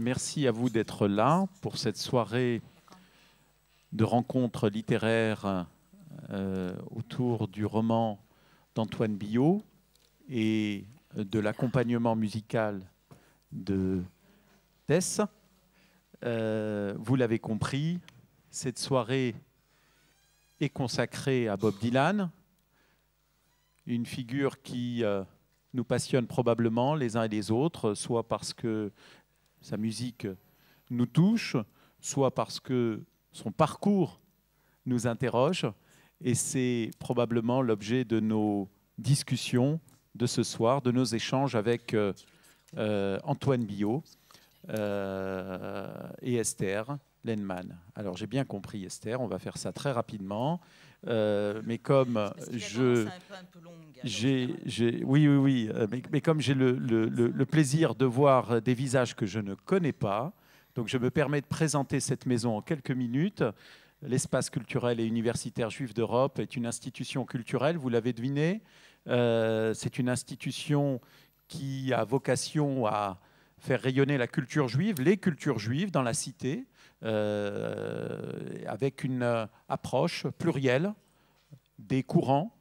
Merci à vous d'être là pour cette soirée de rencontres littéraires autour du roman d'Antoine Biot et de l'accompagnement musical de Tess. Vous l'avez compris, cette soirée est consacrée à Bob Dylan, une figure qui nous passionne probablement les uns et les autres, soit parce que sa musique nous touche, soit parce que son parcours nous interroge. Et c'est probablement l'objet de nos discussions de ce soir, de nos échanges avec Antoine Biot et Esther Lenman. Alors j'ai bien compris Esther, on va faire ça très oui, mais comme j'ai le plaisir de voir des visages que je ne connais pas, donc je me permets de présenter cette maison en quelques minutes. L'Espace culturel et universitaire juif d'Europe est une institution culturelle, vous l'avez deviné. C'est une institution qui a vocation à faire rayonner la culture juive, les cultures juives dans la cité, avec une approche plurielle des courants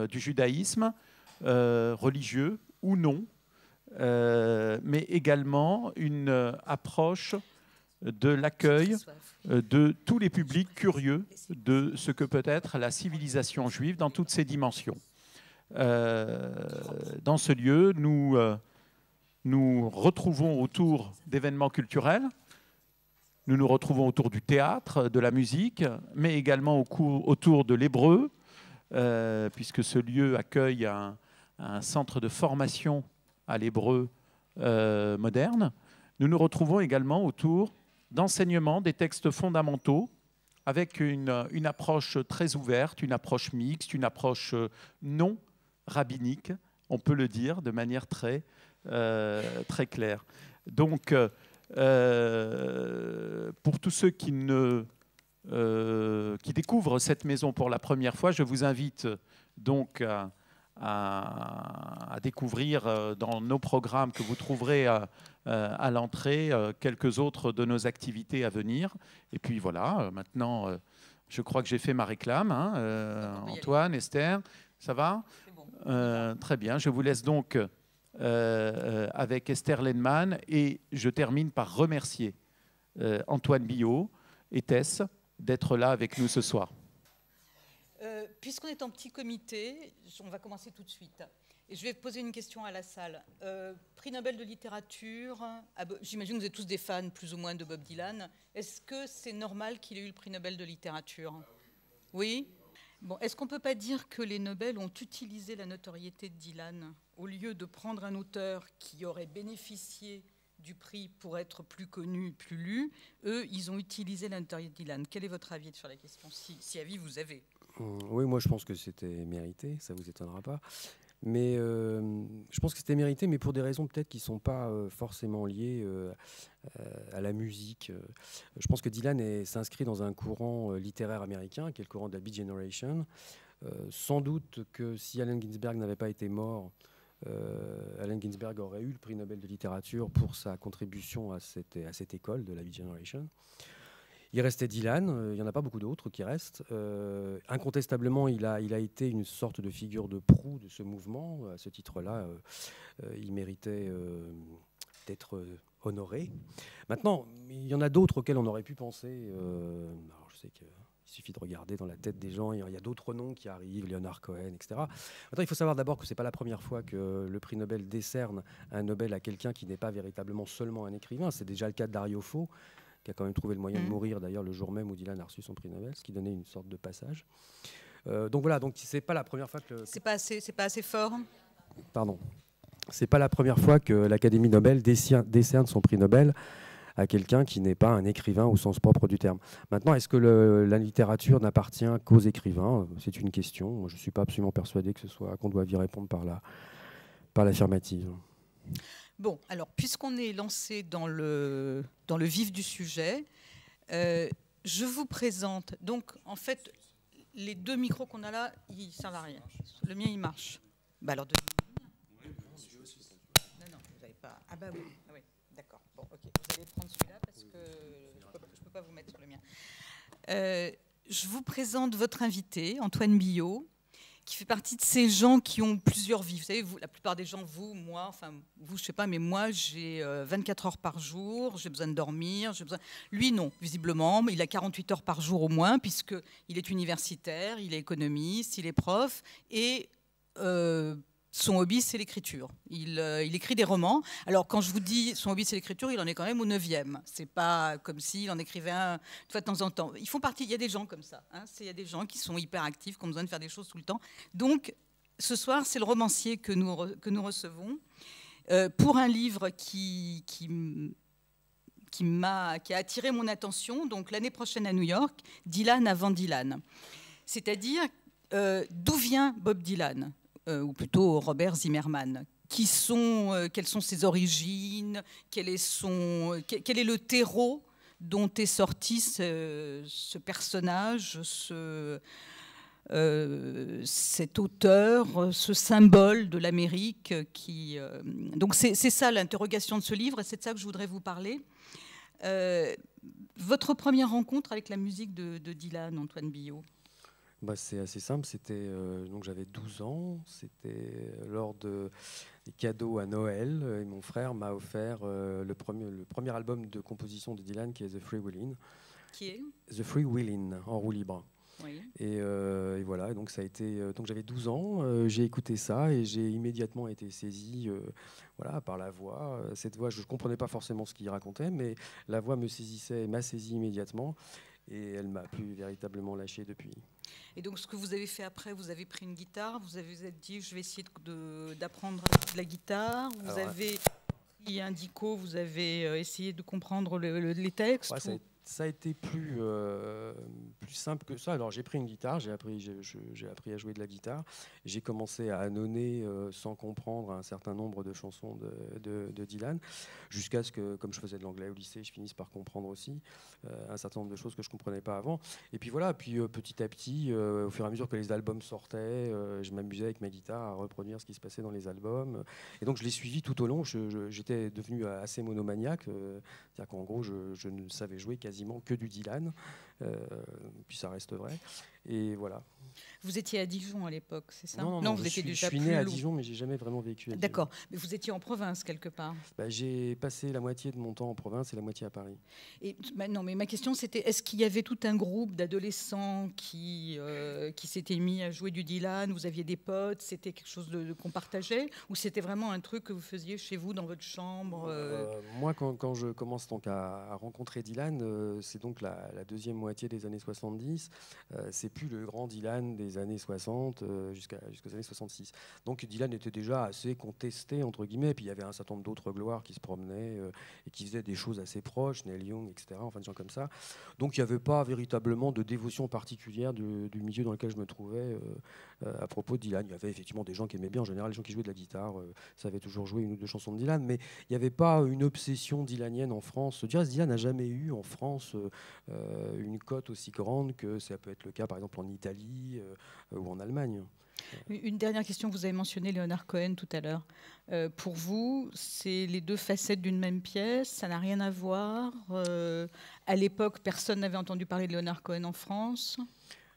du judaïsme, religieux ou non, mais également une approche de l'accueil de tous les publics curieux de ce que peut être la civilisation juive dans toutes ses dimensions. Dans ce lieu, nous retrouvons autour d'événements culturels, nous nous retrouvons autour du théâtre, de la musique, mais également autour de l'hébreu, puisque ce lieu accueille un centre de formation à l'hébreu moderne. Nous nous retrouvons également autour d'enseignement des textes fondamentaux, avec une approche très ouverte, une approche mixte, une approche non rabbinique, on peut le dire de manière très claire. Donc, pour tous ceux qui découvrent cette maison pour la première fois, je vous invite donc à découvrir dans nos programmes que vous trouverez à l'entrée quelques autres de nos activités à venir. Et puis voilà, maintenant, je crois que j'ai fait ma réclame. Antoine, Esther, ça va ? Bon. Très bien, je vous laisse donc avec Esther Lenman et je termine par remercier Antoine Biot et Tess d'être là avec nous ce soir. Puisqu'on est en petit comité, on va commencer tout de suite. Et je vais poser une question à la salle. Prix Nobel de littérature, j'imagine que vous êtes tous des fans plus ou moins de Bob Dylan. Est-ce que c'est normal qu'il ait eu le prix Nobel de littérature ? Oui ? Bon, est-ce qu'on ne peut pas dire que les Nobel ont utilisé la notoriété de Dylan au lieu de prendre un auteur qui aurait bénéficié du prix pour être plus connu, plus lu, eux, ils ont utilisé la notoriété de Dylan. Quel est votre avis sur la question, si avis vous avez ? Oui, moi je pense que c'était mérité, ça ne vous étonnera pas. Mais je pense que c'était mérité, mais pour des raisons peut-être qui ne sont pas forcément liées à la musique. Je pense que Dylan s'inscrit dans un courant littéraire américain, qui est le courant de la Beat Generation. Sans doute que si Allen Ginsberg n'avait pas été mort, Allen Ginsberg aurait eu le prix Nobel de littérature pour sa contribution à cette école de la Beat Generation. Il restait Dylan, il n'y en a pas beaucoup d'autres qui restent. Incontestablement, il a été une sorte de figure de proue de ce mouvement. À ce titre-là, il méritait d'être honoré. Maintenant, il y en a d'autres auxquels on aurait pu penser. Alors je sais qu'il suffit de regarder dans la tête des gens, il y a d'autres noms qui arrivent, Leonard Cohen, etc. Maintenant, il faut savoir d'abord que ce n'est pas la première fois que le prix Nobel décerne un Nobel à quelqu'un qui n'est pas véritablement seulement un écrivain. C'est déjà le cas de Dario Fo, qui a quand même trouvé le moyen de mourir d'ailleurs le jour même où Dylan a reçu son prix Nobel, ce qui donnait une sorte de passage. Donc voilà, donc c'est pas la première fois que... C'est pas assez fort. Pardon. C'est pas la première fois que l'Académie Nobel décerne son prix Nobel à quelqu'un qui n'est pas un écrivain au sens propre du terme. Maintenant, est-ce que la littérature n'appartient qu'aux écrivains ? C'est une question. Moi, je ne suis pas absolument persuadé qu'on doive y répondre par l'affirmative. Bon, alors, puisqu'on est lancé dans le vif du sujet, je vous présente. Donc, en fait, les deux micros qu'on a là, ils ne servent à rien. Le mien, il marche. Bah alors, non, vous n'avez pas. Ah bah oui. Ah oui. D'accord. Bon, ok. Vous allez prendre celui-là parce que je ne peux pas vous mettre sur le mien. Je vous présente votre invité, Antoine Billaud, qui fait partie de ces gens qui ont plusieurs vies. Vous savez, la plupart des gens, vous, moi, enfin, vous, je ne sais pas, mais moi, j'ai 24 heures par jour, j'ai besoin de dormir. Lui, non, visiblement, il a 48 heures par jour au moins, puisqu'il est universitaire, il est économiste, il est prof, et son hobby, c'est l'écriture. Il écrit des romans. Alors, quand je vous dis son hobby, c'est l'écriture, il en est quand même au 9e. C'est pas comme s'il en écrivait un une fois de temps en temps. Ils font partie, il y a des gens comme ça. Hein, il y a des gens qui sont hyper actifs, qui ont besoin de faire des choses tout le temps. Donc, ce soir, c'est le romancier que nous recevons pour un livre qui a attiré mon attention. Donc, l'année prochaine à New York, Dylan avant Dylan. C'est-à-dire, d'où vient Bob Dylan ? Ou plutôt Robert Zimmerman. Quelles sont ses origines, quel est le terreau dont est sorti ce personnage, cet auteur, ce symbole de l'Amérique. Donc c'est ça l'interrogation de ce livre, et c'est de ça que je voudrais vous parler. Votre première rencontre avec la musique de Dylan, Antoine Billaud? C'est assez simple, donc j'avais 12 ans, c'était lors des cadeaux à Noël, et mon frère m'a offert le premier album de composition de Dylan, qui est The Freewheelin'. Qui est The Freewheelin', en roue libre. Oui. Et voilà, donc ça a été. Donc j'avais 12 ans, j'ai écouté ça et j'ai immédiatement été saisi, voilà, par la voix. Cette voix, je ne comprenais pas forcément ce qu'il racontait, mais la voix m'a saisi immédiatement, et elle m'a plus véritablement lâché depuis. Et donc, ce que vous avez fait après, vous avez pris une guitare, vous avez dit, je vais essayer d'apprendre de la guitare. Vous avez pris un dico, vous avez essayé de comprendre les textes. Ouais, ça a été plus simple que ça. Alors, j'ai pris une guitare, j'ai appris à jouer de la guitare. J'ai commencé à ânonner sans comprendre un certain nombre de chansons de Dylan, jusqu'à ce que, comme je faisais de l'anglais au lycée, je finisse par comprendre aussi un certain nombre de choses que je ne comprenais pas avant. Et puis voilà, petit à petit, au fur et à mesure que les albums sortaient, je m'amusais avec ma guitare à reproduire ce qui se passait dans les albums. Et donc, je l'ai suivi tout au long. J'étais devenu assez monomaniaque. C'est-à-dire qu'en gros, je ne savais jouer quasiment que du Dylan. Puis ça reste vrai. Et voilà. Vous étiez à Dijon à l'époque, c'est ça? Non, vous étiez déjà je suis né à Dijon, mais j'ai jamais vraiment vécu à Dijon. D'accord, mais vous étiez en province quelque part. J'ai passé la moitié de mon temps en province et la moitié à Paris. Et, non, mais ma question c'était, est-ce qu'il y avait tout un groupe d'adolescents qui s'étaient mis à jouer du Dylan? Vous aviez des potes? C'était quelque chose qu'on partageait? Ou c'était vraiment un truc que vous faisiez chez vous, dans votre chambre? Moi, quand je commence donc à rencontrer Dylan, c'est donc la deuxième moitié des années 70. C'est plus le grand Dylan des années 60 jusqu'aux années 66. Donc Dylan était déjà assez contesté, entre guillemets. Puis il y avait un certain nombre d'autres gloires qui se promenaient et qui faisaient des choses assez proches, Neil Young, etc. Enfin, des gens comme ça. Donc il n'y avait pas véritablement de dévotion particulière du milieu dans lequel je me trouvais à propos de Dylan. Il y avait effectivement des gens qui aimaient bien. En général, les gens qui jouaient de la guitare savaient toujours jouer une ou deux chansons de Dylan. Mais il n'y avait pas une obsession dylanienne en France. Dylan n'a jamais eu en France une cote aussi grande que ça peut être le cas, par exemple, en Italie ou en Allemagne. Une dernière question, vous avez mentionné Leonard Cohen tout à l'heure. Pour vous, c'est les deux facettes d'une même pièce, ça n'a rien à voir. À l'époque, personne n'avait entendu parler de Leonard Cohen en France.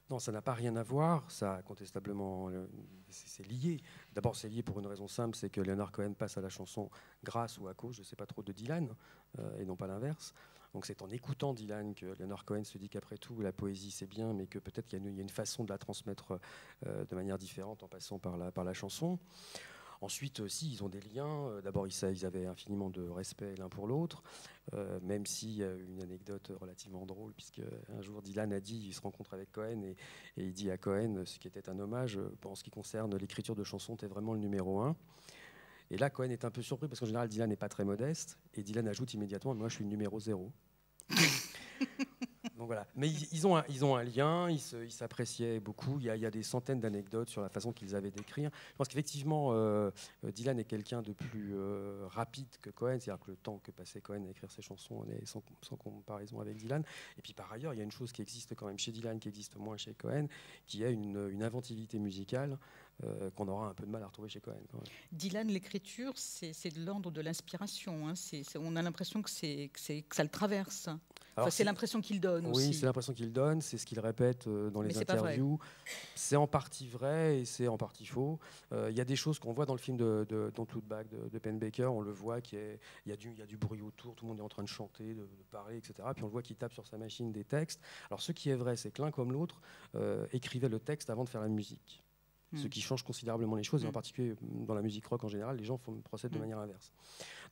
Non, ça n'a pas rien à voir, ça contestablement, c'est lié. D'abord, c'est lié pour une raison simple, c'est que Leonard Cohen passe à la chanson grâce ou à cause, je ne sais pas trop, de Dylan, et non pas l'inverse. Donc c'est en écoutant Dylan que Leonard Cohen se dit qu'après tout, la poésie c'est bien, mais que peut-être qu'il y a une façon de la transmettre de manière différente en passant par la chanson. Ensuite, si, ils ont des liens. D'abord, ils avaient infiniment de respect l'un pour l'autre, même s'il y a une anecdote relativement drôle, puisque un jour, Dylan a dit, il se rencontre avec Cohen, et il dit à Cohen, ce qui était un hommage, en ce qui concerne l'écriture de chansons, t'es vraiment le numéro 1. Et là, Cohen est un peu surpris, parce qu'en général, Dylan n'est pas très modeste, et Dylan ajoute immédiatement, moi, je suis le numéro 0. Donc voilà. Mais ils ont un lien, ils s'appréciaient beaucoup. Il y a des centaines d'anecdotes sur la façon qu'ils avaient d'écrire. Je pense qu'effectivement, Dylan est quelqu'un de plus rapide que Cohen, c'est-à-dire que le temps que passait Cohen à écrire ses chansons est sans comparaison avec Dylan. Et puis par ailleurs, il y a une chose qui existe quand même chez Dylan, qui existe moins chez Cohen, qui est une inventivité musicale qu'on aura un peu de mal à retrouver chez Cohen. Quand même. Dylan, l'écriture, c'est de l'ordre de l'inspiration. Hein. On a l'impression que ça le traverse. Enfin, c'est l'impression qu'il donne aussi. Oui, c'est l'impression qu'il donne, c'est ce qu'il répète dans les interviews. C'est en partie vrai et c'est en partie faux. Il y a des choses qu'on voit dans le film de Don't Look Back de Penn Baker, on le voit, il y a du bruit autour, tout le monde est en train de chanter, de parler, etc. Puis on le voit qu'il tape sur sa machine des textes. Alors ce qui est vrai, c'est que l'un comme l'autre écrivait le texte avant de faire la musique. Ce qui change considérablement les choses, et en particulier dans la musique rock en général, les gens procèdent de manière inverse.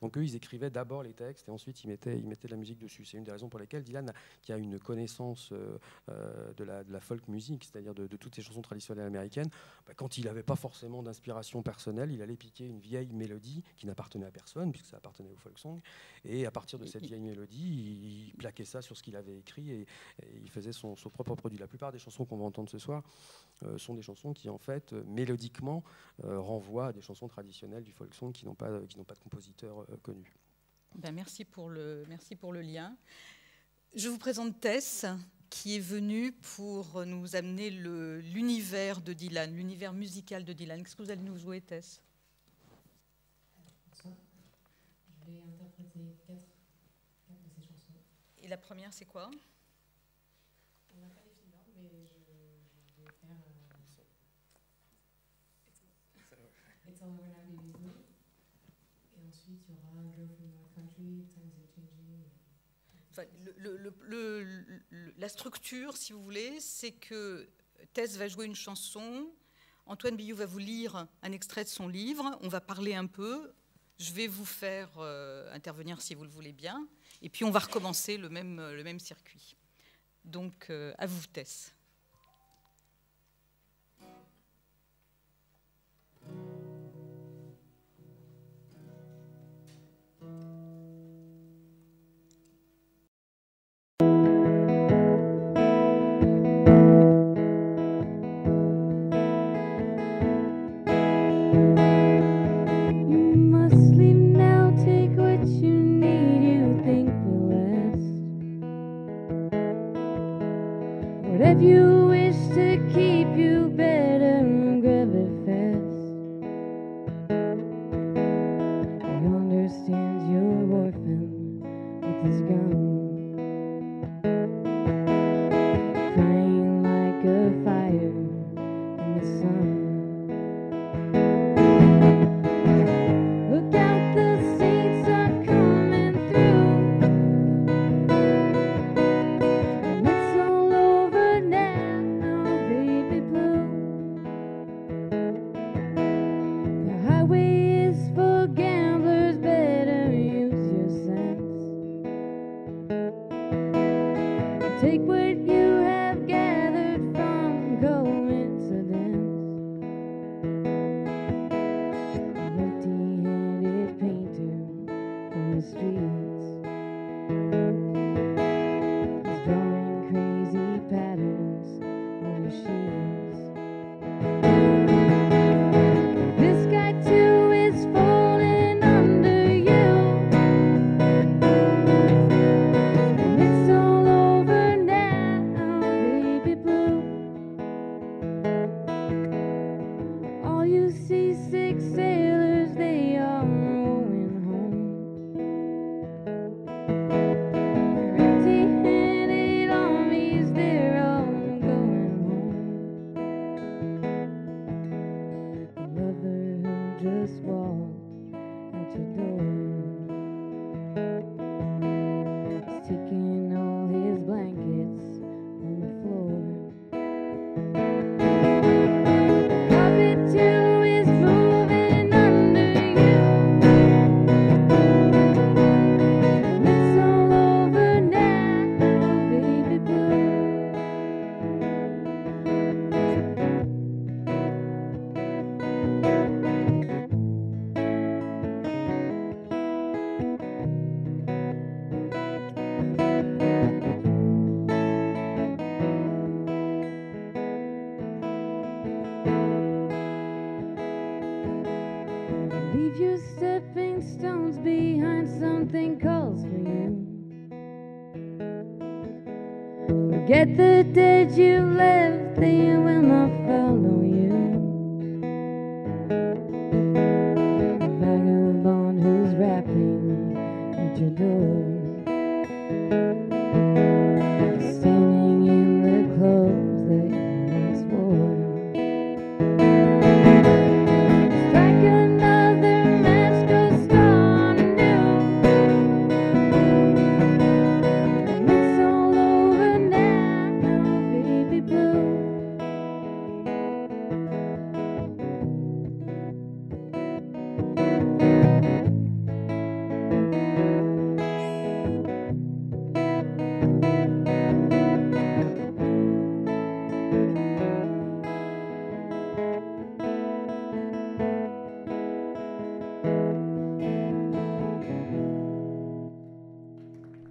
Donc eux, ils écrivaient d'abord les textes et ensuite ils mettaient de la musique dessus. C'est une des raisons pour lesquelles Dylan, qui a une connaissance de la folk music, c'est-à-dire de toutes ces chansons traditionnelles américaines, quand il n'avait pas forcément d'inspiration personnelle, il allait piquer une vieille mélodie qui n'appartenait à personne, puisque ça appartenait au folk song, et à partir de cette vieille mélodie, il plaquait ça sur ce qu'il avait écrit et il faisait son propre produit. La plupart des chansons qu'on va entendre ce soir sont des chansons qui, en fait, mélodiquement, renvoient à des chansons traditionnelles du folk song qui n'ont pas de compositeur connu. Ben, merci pour le lien. Je vous présente Tess, qui est venue pour nous amener l'univers de Dylan, l'univers musical de Dylan. Qu'est-ce que vous allez nous jouer, Tess? Je vais interpréter 4 de ces chansons. Et la première, c'est quoi? On n'a pas les films, mais je vais faire It's All Over Now, Baby Blue. Et ensuite, il y aura Girl from North Country, Times Are Changing. Enfin, la structure, si vous voulez, c'est que Tess va jouer une chanson, Antoine Billou va vous lire un extrait de son livre, on va parler un peu, je vais vous faire intervenir si vous le voulez bien, et puis on va recommencer le même circuit. Donc, à vous, Tess. Whatever you wish to keep you better, grab it fast. He understands you're orphan with his gun, crying like a fire in the sun. Look out, the saints are coming through. Take what you have gathered from coincidence. An empty-handed painter from the streets is drawing crazy patterns on your sheets. This guy too is falling under you. And it's all over now. stepping stones behind something calls for you. Forget the dead you left, they will not follow you. The vagabond who's rapping at your door, standing in the clothes that you once wore. Strike another match, go start anew. And it's all over now, baby blue.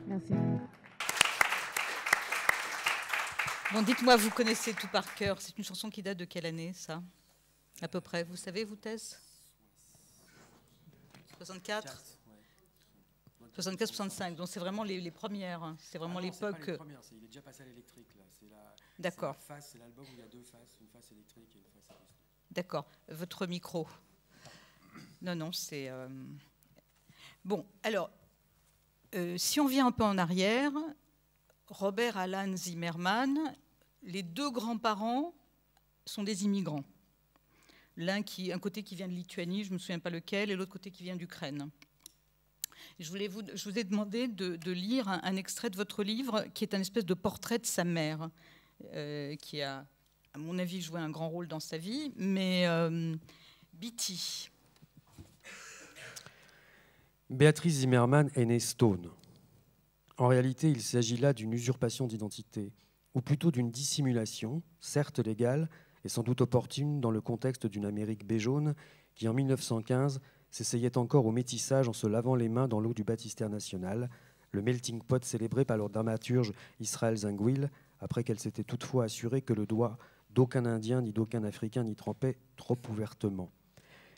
Merci. Bon, dites-moi, vous connaissez tout par cœur. C'est une chanson qui date de quelle année, ça? À peu près. Vous savez, vous, Tess? 64? 64-65. Donc c'est vraiment les premières. Hein. C'est vraiment l'époque. C'est pas les premières, il est déjà passé à l'électrique. D'accord. C'est l'album où il y a deux faces, une face électrique et une face acoustique. D'accord. Votre micro. Non, non, c'est... Bon, alors, si on vient un peu en arrière, Robert Alan Zimmermann, les deux grands-parents sont des immigrants. Un côté qui vient de Lituanie, je ne me souviens pas lequel, et l'autre côté qui vient d'Ukraine. Je vous ai demandé de lire un extrait de votre livre qui est un espèce de portrait de sa mère, qui a, à mon avis, joué un grand rôle dans sa vie, mais Bitty. Béatrice Zimmermann est née Stone. En réalité, il s'agit là d'une usurpation d'identité, ou plutôt d'une dissimulation, certes légale, et sans doute opportune dans le contexte d'une Amérique béjaune qui, en 1915, s'essayait encore au métissage en se lavant les mains dans l'eau du baptistère national, le melting pot célébré par leur dramaturge Israël Zangwill, après qu'elle s'était toutefois assurée que le doigt d'aucun Indien ni d'aucun Africain n'y trempait trop ouvertement.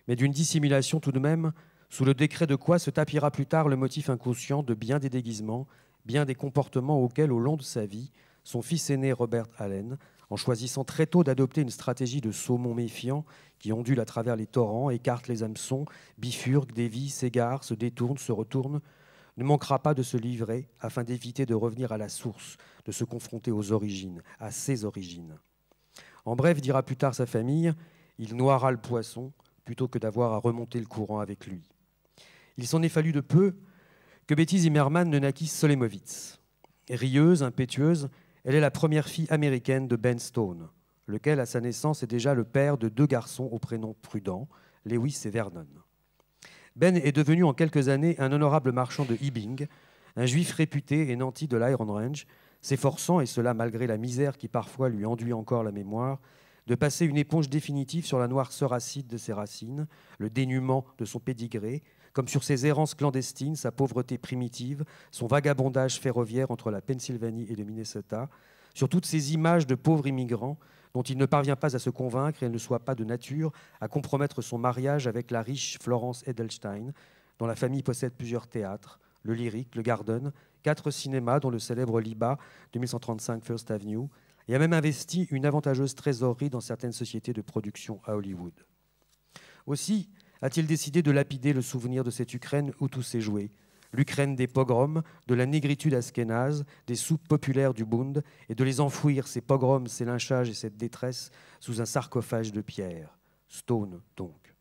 Mais d'une dissimulation tout de même, sous le décret de quoi se tapira plus tard le motif inconscient de bien des déguisements, bien des comportements auxquels, au long de sa vie, son fils aîné Robert Allen, en choisissant très tôt d'adopter une stratégie de saumon méfiant qui ondule à travers les torrents, écarte les hameçons, bifurque, dévie, s'égare, se détourne, se retourne, ne manquera pas de se livrer afin d'éviter de revenir à la source, de se confronter aux origines, à ses origines. En bref, dira plus tard sa famille, il noiera le poisson plutôt que d'avoir à remonter le courant avec lui. Il s'en est fallu de peu que Betty Zimmermann ne naquisse Solemovitz. Rieuse, impétueuse, elle est la première fille américaine de Ben Stone, lequel, à sa naissance, est déjà le père de deux garçons au prénom prudent, Lewis et Vernon. Ben est devenu en quelques années un honorable marchand de Hibbing, un juif réputé et nanti de l'Iron Range, s'efforçant, et cela malgré la misère qui parfois lui enduit encore la mémoire, de passer une éponge définitive sur la noirceur acide de ses racines, le dénuement de son pédigré, comme sur ses errances clandestines, sa pauvreté primitive, son vagabondage ferroviaire entre la Pennsylvanie et le Minnesota, sur toutes ces images de pauvres immigrants dont il ne parvient pas à se convaincre et ne soit pas de nature à compromettre son mariage avec la riche Florence Edelstein, dont la famille possède plusieurs théâtres, le Lyric, le Garden, 4 cinémas, dont le célèbre Liba, 2135 First Avenue, et a même investi une avantageuse trésorerie dans certaines sociétés de production à Hollywood. Aussi a-t-il décidé de lapider le souvenir de cette Ukraine où tout s'est joué, l'Ukraine des pogroms, de la négritude askénaze, des soupes populaires du Bund, et de les enfouir, ces pogroms, ces lynchages et cette détresse, sous un sarcophage de pierre. Stone, donc.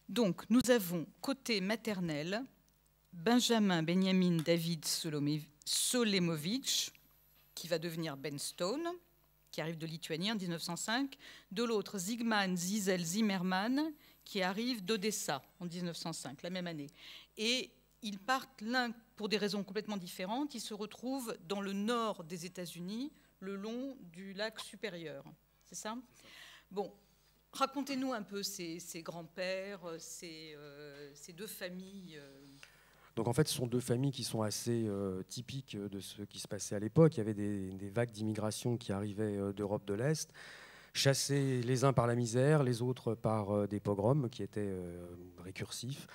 Donc, nous avons côté maternel Benjamin Benjamin David Solemovitch, qui va devenir Ben Stone, qui arrive de Lituanie en 1905. De l'autre, Zygmunt Ziesel Zimmermann, qui arrive d'Odessa en 1905, la même année. Et ils partent l'un pour des raisons complètement différentes. Ils se retrouvent dans le nord des États-Unis, le long du lac supérieur. C'est ça ? Bon, racontez-nous un peu ces grands-pères, ces deux familles. Donc en fait, ce sont deux familles qui sont assez typiques de ce qui se passait à l'époque. Il y avait des vagues d'immigration qui arrivaient d'Europe de l'Est. chassés les uns par la misère, les autres par des pogroms qui étaient récursifs.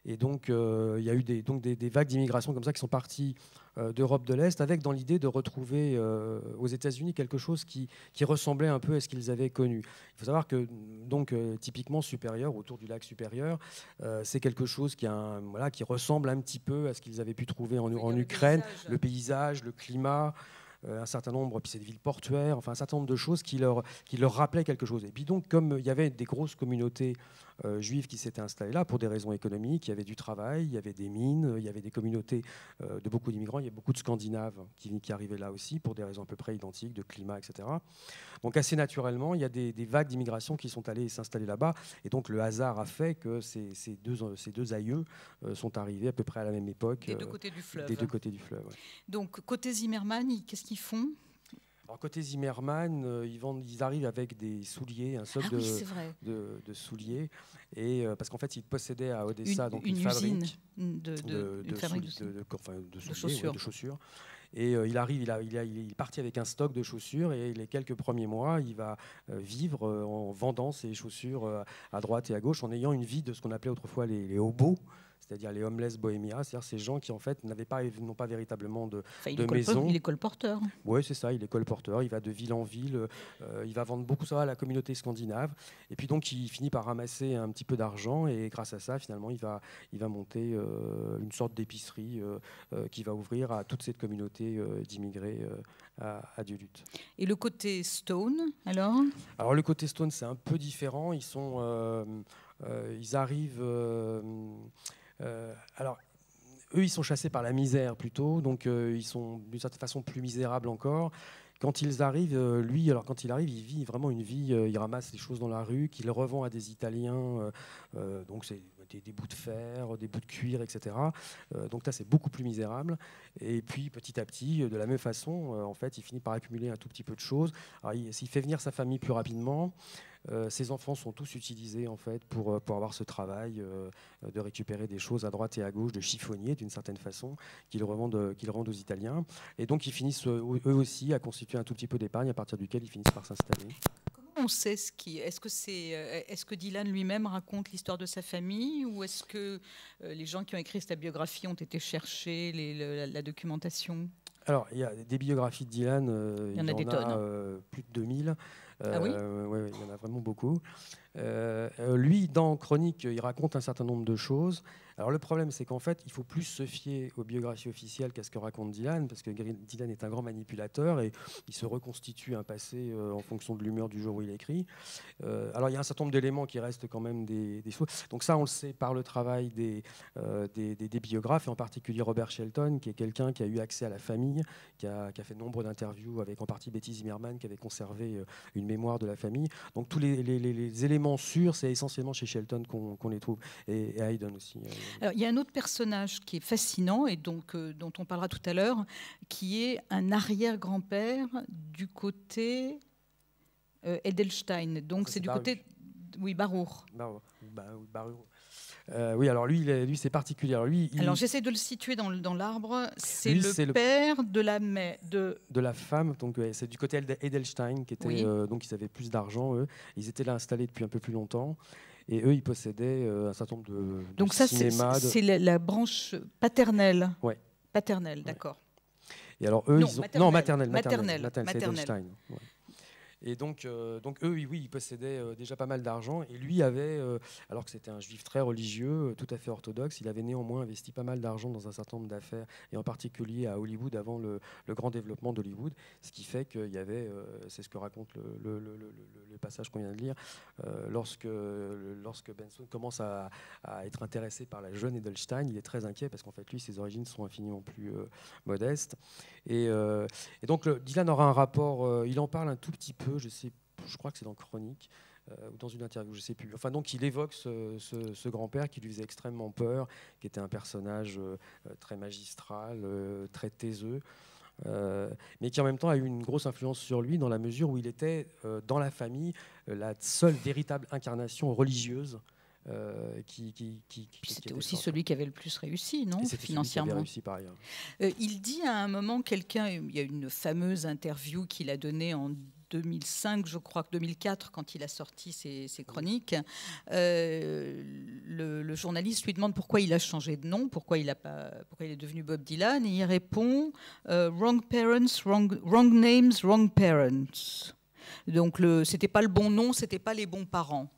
Et donc, il y a eu des vagues d'immigration comme ça qui sont parties d'Europe de l'Est, avec dans l'idée de retrouver aux États-Unis quelque chose qui ressemblait un peu à ce qu'ils avaient connu. Il faut savoir que, donc, typiquement Supérieur, autour du lac Supérieur, c'est quelque chose qui ressemble un petit peu à ce qu'ils avaient pu trouver en Ukraine, le paysage, le climat. Un certain nombre, puis c'est des villes portuaires, enfin un certain nombre de choses qui leur rappelaient quelque chose. Et puis donc, comme il y avait des grosses communautés juives qui s'étaient installées là pour des raisons économiques, il y avait du travail, il y avait des mines, il y avait des communautés de beaucoup d'immigrants, il y a beaucoup de Scandinaves qui arrivaient là aussi pour des raisons à peu près identiques, de climat, etc. Donc assez naturellement, il y a des vagues d'immigration qui sont allées s'installer là-bas. Et donc le hasard a fait que ces deux aïeux sont arrivés à peu près à la même époque. Des deux côtés du fleuve. Des deux côtés du fleuve, ouais. Donc côté Zimmermann, qu'est-ce qu'ils font ? Alors, côté Zimmermann, ils arrivent avec des souliers, un stock de souliers, et parce qu'en fait, ils possédaient à Odessa une fabrique de chaussures. Et il est parti avec un stock de chaussures, et les quelques premiers mois, il va vivre en vendant ses chaussures à droite et à gauche, en ayant une vie de ce qu'on appelait autrefois les hobos, c'est-à-dire les homeless bohémiens, c'est-à-dire ces gens qui en fait n'ont pas véritablement de maison. Il est colporteur. Oui, c'est ça, il est colporteur, il va de ville en ville, il va vendre beaucoup ça à la communauté scandinave, et puis donc il finit par ramasser un petit peu d'argent, et grâce à ça, finalement, il va monter une sorte d'épicerie qui va ouvrir à toute cette communauté d'immigrés à Duluth. Et le côté Stone, alors ? Alors le côté Stone, c'est un peu différent, ils arrivent... alors, eux, ils sont chassés par la misère plutôt, donc ils sont d'une certaine façon plus misérables encore. Quand ils arrivent, quand il arrive, il vit vraiment une vie, il ramasse des choses dans la rue, qu'il revend à des Italiens, donc c'est des bouts de fer, des bouts de cuir, etc. Donc là, c'est beaucoup plus misérable. Et puis, petit à petit, de la même façon, en fait, il finit par accumuler un tout petit peu de choses. Alors, il fait venir sa famille plus rapidement. Ses enfants sont tous utilisés en fait pour avoir ce travail de récupérer des choses à droite et à gauche, de chiffonnier d'une certaine façon, qu'ils rendent aux Italiens. Et donc ils finissent eux aussi à constituer un tout petit peu d'épargne à partir duquel ils finissent par s'installer. Comment on sait est-ce que Dylan lui-même raconte l'histoire de sa famille, ou est-ce que les gens qui ont écrit sa biographie ont été chercher la documentation ? Alors, il y a des biographies de Dylan, il y en a des tonnes. Plus de 2000. Ah oui ? Ouais, il y en a vraiment beaucoup. Lui, dans Chronique, il raconte un certain nombre de choses. Alors le problème, c'est qu'en fait, il faut plus se fier aux biographies officielles qu'à ce que raconte Dylan, parce que Dylan est un grand manipulateur et il se reconstitue un passé en fonction de l'humeur du jour où il écrit. Alors il y a un certain nombre d'éléments qui restent quand même des choses. Donc ça, on le sait par le travail des biographes, et en particulier Robert Shelton, qui est quelqu'un qui a eu accès à la famille, qui a fait nombre d'interviews avec en partie Betty Zimmermann, qui avait conservé une mémoire de la famille. Donc tous les éléments sûrs, c'est essentiellement chez Shelton qu'on les trouve, et Hayden aussi. Alors, il y a un autre personnage qui est fascinant et donc, dont on parlera tout à l'heure, qui est un arrière-grand-père du côté Edelstein. Donc c'est du côté... Oui, Baruch. Baruch. Oui, alors lui c'est particulier. Alors j'essaie de le situer dans l'arbre. C'est le père de la femme. Donc c'est du côté Edelstein qui était oui. Donc ils avaient plus d'argent. Eux, ils étaient là installés depuis un peu plus longtemps. Et eux, ils possédaient un certain nombre de donc ça, cinémas. C'est la branche paternelle. Ouais. Paternelle, d'accord. Et alors eux, maternelle. Maternelle. Ouais. Et donc eux, oui, ils possédaient déjà pas mal d'argent. Et lui avait, alors que c'était un juif très religieux, tout à fait orthodoxe, il avait néanmoins investi pas mal d'argent dans un certain nombre d'affaires, et en particulier à Hollywood avant le grand développement d'Hollywood. Ce qui fait qu'il y avait, c'est ce que raconte le passage qu'on vient de lire, lorsque Benson commence à être intéressé par la jeune Edelstein, il est très inquiet parce qu'en fait, lui, ses origines sont infiniment plus modestes. Et donc, Dylan aura un rapport, il en parle un tout petit peu, je crois que c'est dans Chronique, ou dans une interview, je ne sais plus. Enfin, donc, il évoque ce grand-père qui lui faisait extrêmement peur, qui était un personnage très magistral, très taiseux, mais qui en même temps a eu une grosse influence sur lui dans la mesure où il était, dans la famille, la seule véritable incarnation religieuse. C'était aussi celui qui avait le plus réussi, non, financièrement. Réussi par ailleurs. Il dit à un moment, il y a une fameuse interview qu'il a donnée en 2005, je crois que 2004, quand il a sorti ses chroniques, le journaliste lui demande pourquoi il a changé de nom, pourquoi il est devenu Bob Dylan, et il répond wrong parents, wrong names, wrong parents. Donc c'était pas le bon nom, c'était pas les bons parents.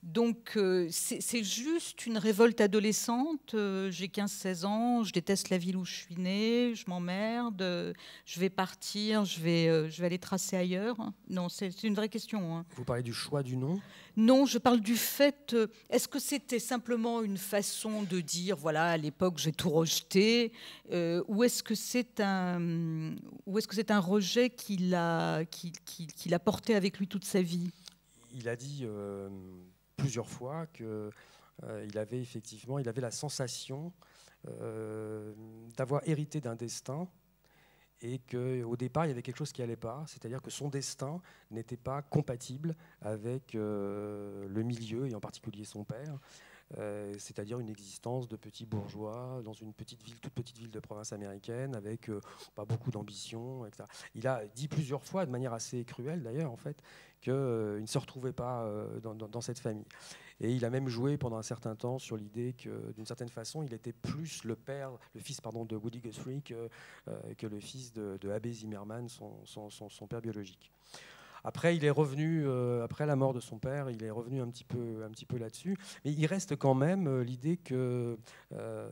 Donc c'est juste une révolte adolescente. J'ai 15-16 ans, je déteste la ville où je suis née, je m'emmerde, je vais partir, je vais aller tracer ailleurs. Non, c'est une vraie question. Hein. Vous parlez du choix du nom? Non, je parle du fait, est-ce que c'était simplement une façon de dire, voilà, à l'époque j'ai tout rejeté, ou est-ce que c'est un rejet qu'il a porté avec lui toute sa vie? Il a dit plusieurs fois qu'il avait la sensation d'avoir hérité d'un destin et qu'au départ, il y avait quelque chose qui n'allait pas, c'est-à-dire que son destin n'était pas compatible avec le milieu, et en particulier son père, c'est-à-dire une existence de petits bourgeois dans une toute petite ville de province américaine, avec pas beaucoup d'ambition, etc. Il a dit plusieurs fois, de manière assez cruelle d'ailleurs, en fait, qu'il ne se retrouvait pas dans cette famille. Et il a même joué pendant un certain temps sur l'idée que, d'une certaine façon, il était plus le fils de Woody Guthrie que le fils de Abbé Zimmerman, son père biologique. Après, il est revenu, après la mort de son père, il est revenu un petit peu là-dessus. Mais il reste quand même l'idée que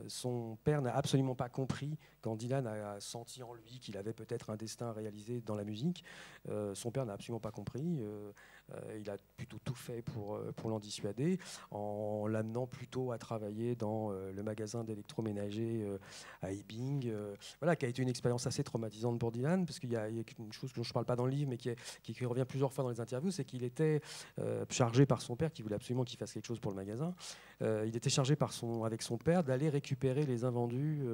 son père n'a absolument pas compris quand Dylan a senti en lui qu'il avait peut-être un destin à réaliser dans la musique. Son père n'a absolument pas compris. Il a plutôt tout fait pour l'en dissuader, en l'amenant plutôt à travailler dans le magasin d'électroménager à Ebbing, qui a été une expérience assez traumatisante pour Dylan, parce qu'il y a une chose dont je ne parle pas dans le livre, mais qui revient plusieurs fois dans les interviews, c'est qu'il était chargé par son père, qui voulait absolument qu'il fasse quelque chose pour le magasin. Il était chargé avec son père d'aller récupérer les invendus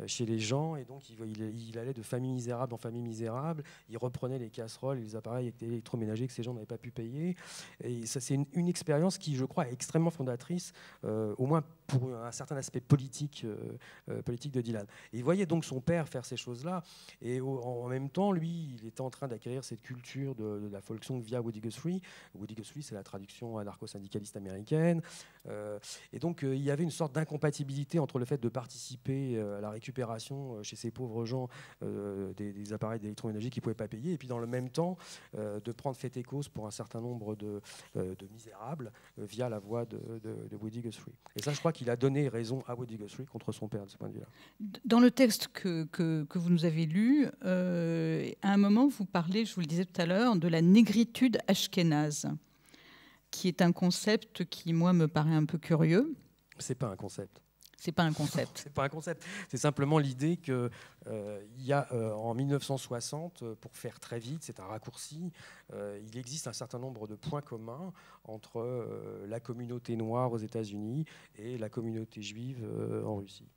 chez les gens, et donc il allait de famille misérable en famille misérable. Il reprenait les casseroles et les appareils électroménagers que ces gens n'avaient pas pu payer. Et ça, c'est une expérience qui, je crois, est extrêmement fondatrice, au moins pour un certain aspect politique de Dylan. Et il voyait donc son père faire ces choses-là, et en même temps, lui, il était en train d'acquérir cette culture de la folk song via Woody Guthrie. Woody Guthrie, c'est la traduction anarcho-syndicaliste américaine. Et donc, il y avait une sorte d'incompatibilité entre le fait de participer à la récupération chez ces pauvres gens des appareils d'électroménager qu'ils ne pouvaient pas payer, et puis dans le même temps, de prendre fait et cause pour un certain nombre de misérables via la voix de Woody Guthrie. Et ça, je crois qu'il a donné raison à Woody Guthrie contre son père de ce point de vue-là. Dans le texte que vous nous avez lu, à un moment, vous parlez, je vous le disais tout à l'heure, de la négritude ashkénaze, qui est un concept qui, moi, me paraît un peu curieux. C'est pas un concept. C'est pas un concept. C'est pas un concept. C'est simplement l'idée qu'il y a en 1960, pour faire très vite, c'est un raccourci, il existe un certain nombre de points communs entre la communauté noire aux États-Unis et la communauté juive en Russie.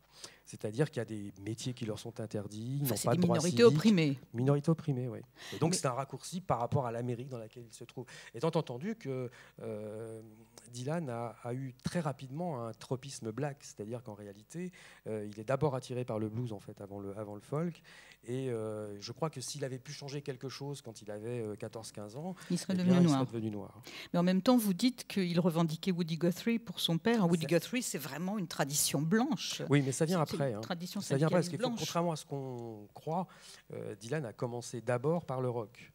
C'est-à-dire qu'il y a des métiers qui leur sont interdits, ils n'ont pas de droits civiques. C'est des minorités opprimées. Minorités opprimées, oui. Et donc c'est un raccourci par rapport à l'Amérique dans laquelle ils se trouvent. Étant entendu que Dylan a eu très rapidement un tropisme black, c'est-à-dire qu'en réalité, il est d'abord attiré par le blues en fait, avant le folk. Et je crois que s'il avait pu changer quelque chose quand il avait 14-15 ans, il serait devenu noir. Mais en même temps, vous dites qu'il revendiquait Woody Guthrie pour son père. Woody Guthrie, c'est vraiment une tradition blanche. Oui, mais ça vient après. Tradition ça vient après, parce que contrairement à ce qu'on croit, Dylan a commencé d'abord par le rock.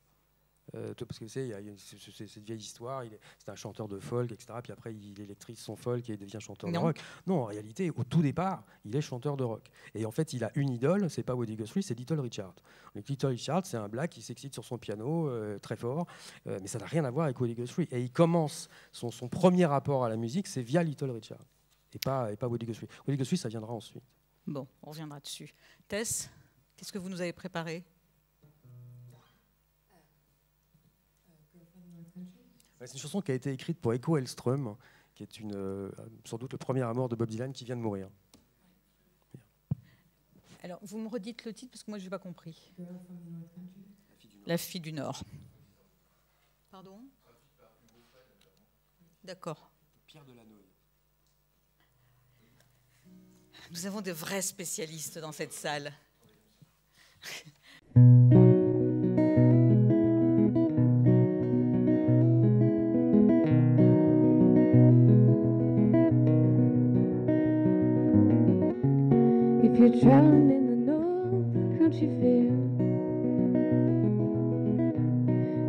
Parce que il y a cette vieille histoire, c'est un chanteur de folk, etc. Puis après, il électrise son folk et il devient chanteur de rock. Non, en réalité, au tout départ, il est chanteur de rock. Et en fait, il a une idole, c'est pas Woody Guthrie, c'est Little Richard. Donc, Little Richard, c'est un black qui s'excite sur son piano très fort, mais ça n'a rien à voir avec Woody Guthrie. Et il commence son premier rapport à la musique, c'est via Little Richard, et pas Woody Guthrie. Woody Guthrie, ça viendra ensuite. Bon, on reviendra dessus. Tess, qu'est-ce que vous nous avez préparé ? C'est une chanson qui a été écrite pour Echo Hellström, qui est sans doute le premier amour de Bob Dylan qui vient de mourir. Alors, vous me redites le titre parce que moi, je n'ai pas compris. La fille du Nord. Pardon ? D'accord. Pierre Delanoë. Nous avons de vrais spécialistes dans cette salle. traveling in the North Country Fair,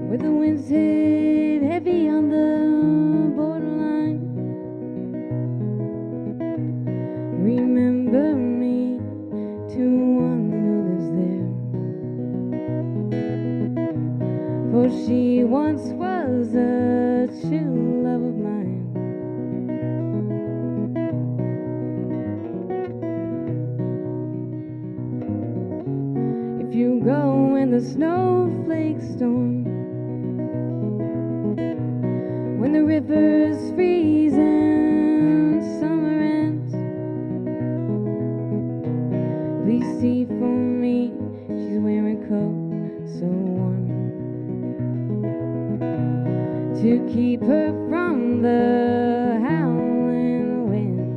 where the winds hit heavy on the borderline. Remember me to one who lives there, for she once was a true love of mine. If you go when the snowflakes storm, when the rivers freeze and summer ends, please see for me she's wearing coat so warm to keep her from the howling wind.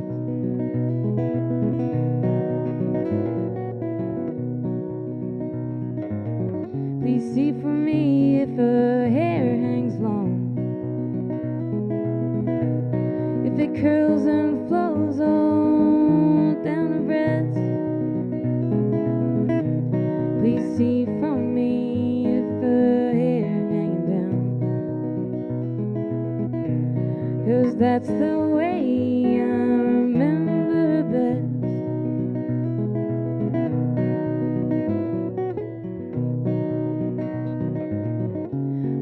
Please see for me if her hair hangs long, if it curls and flows all down her breast. Please see from me if her hair hanging down, 'cause that's the way I remember her best.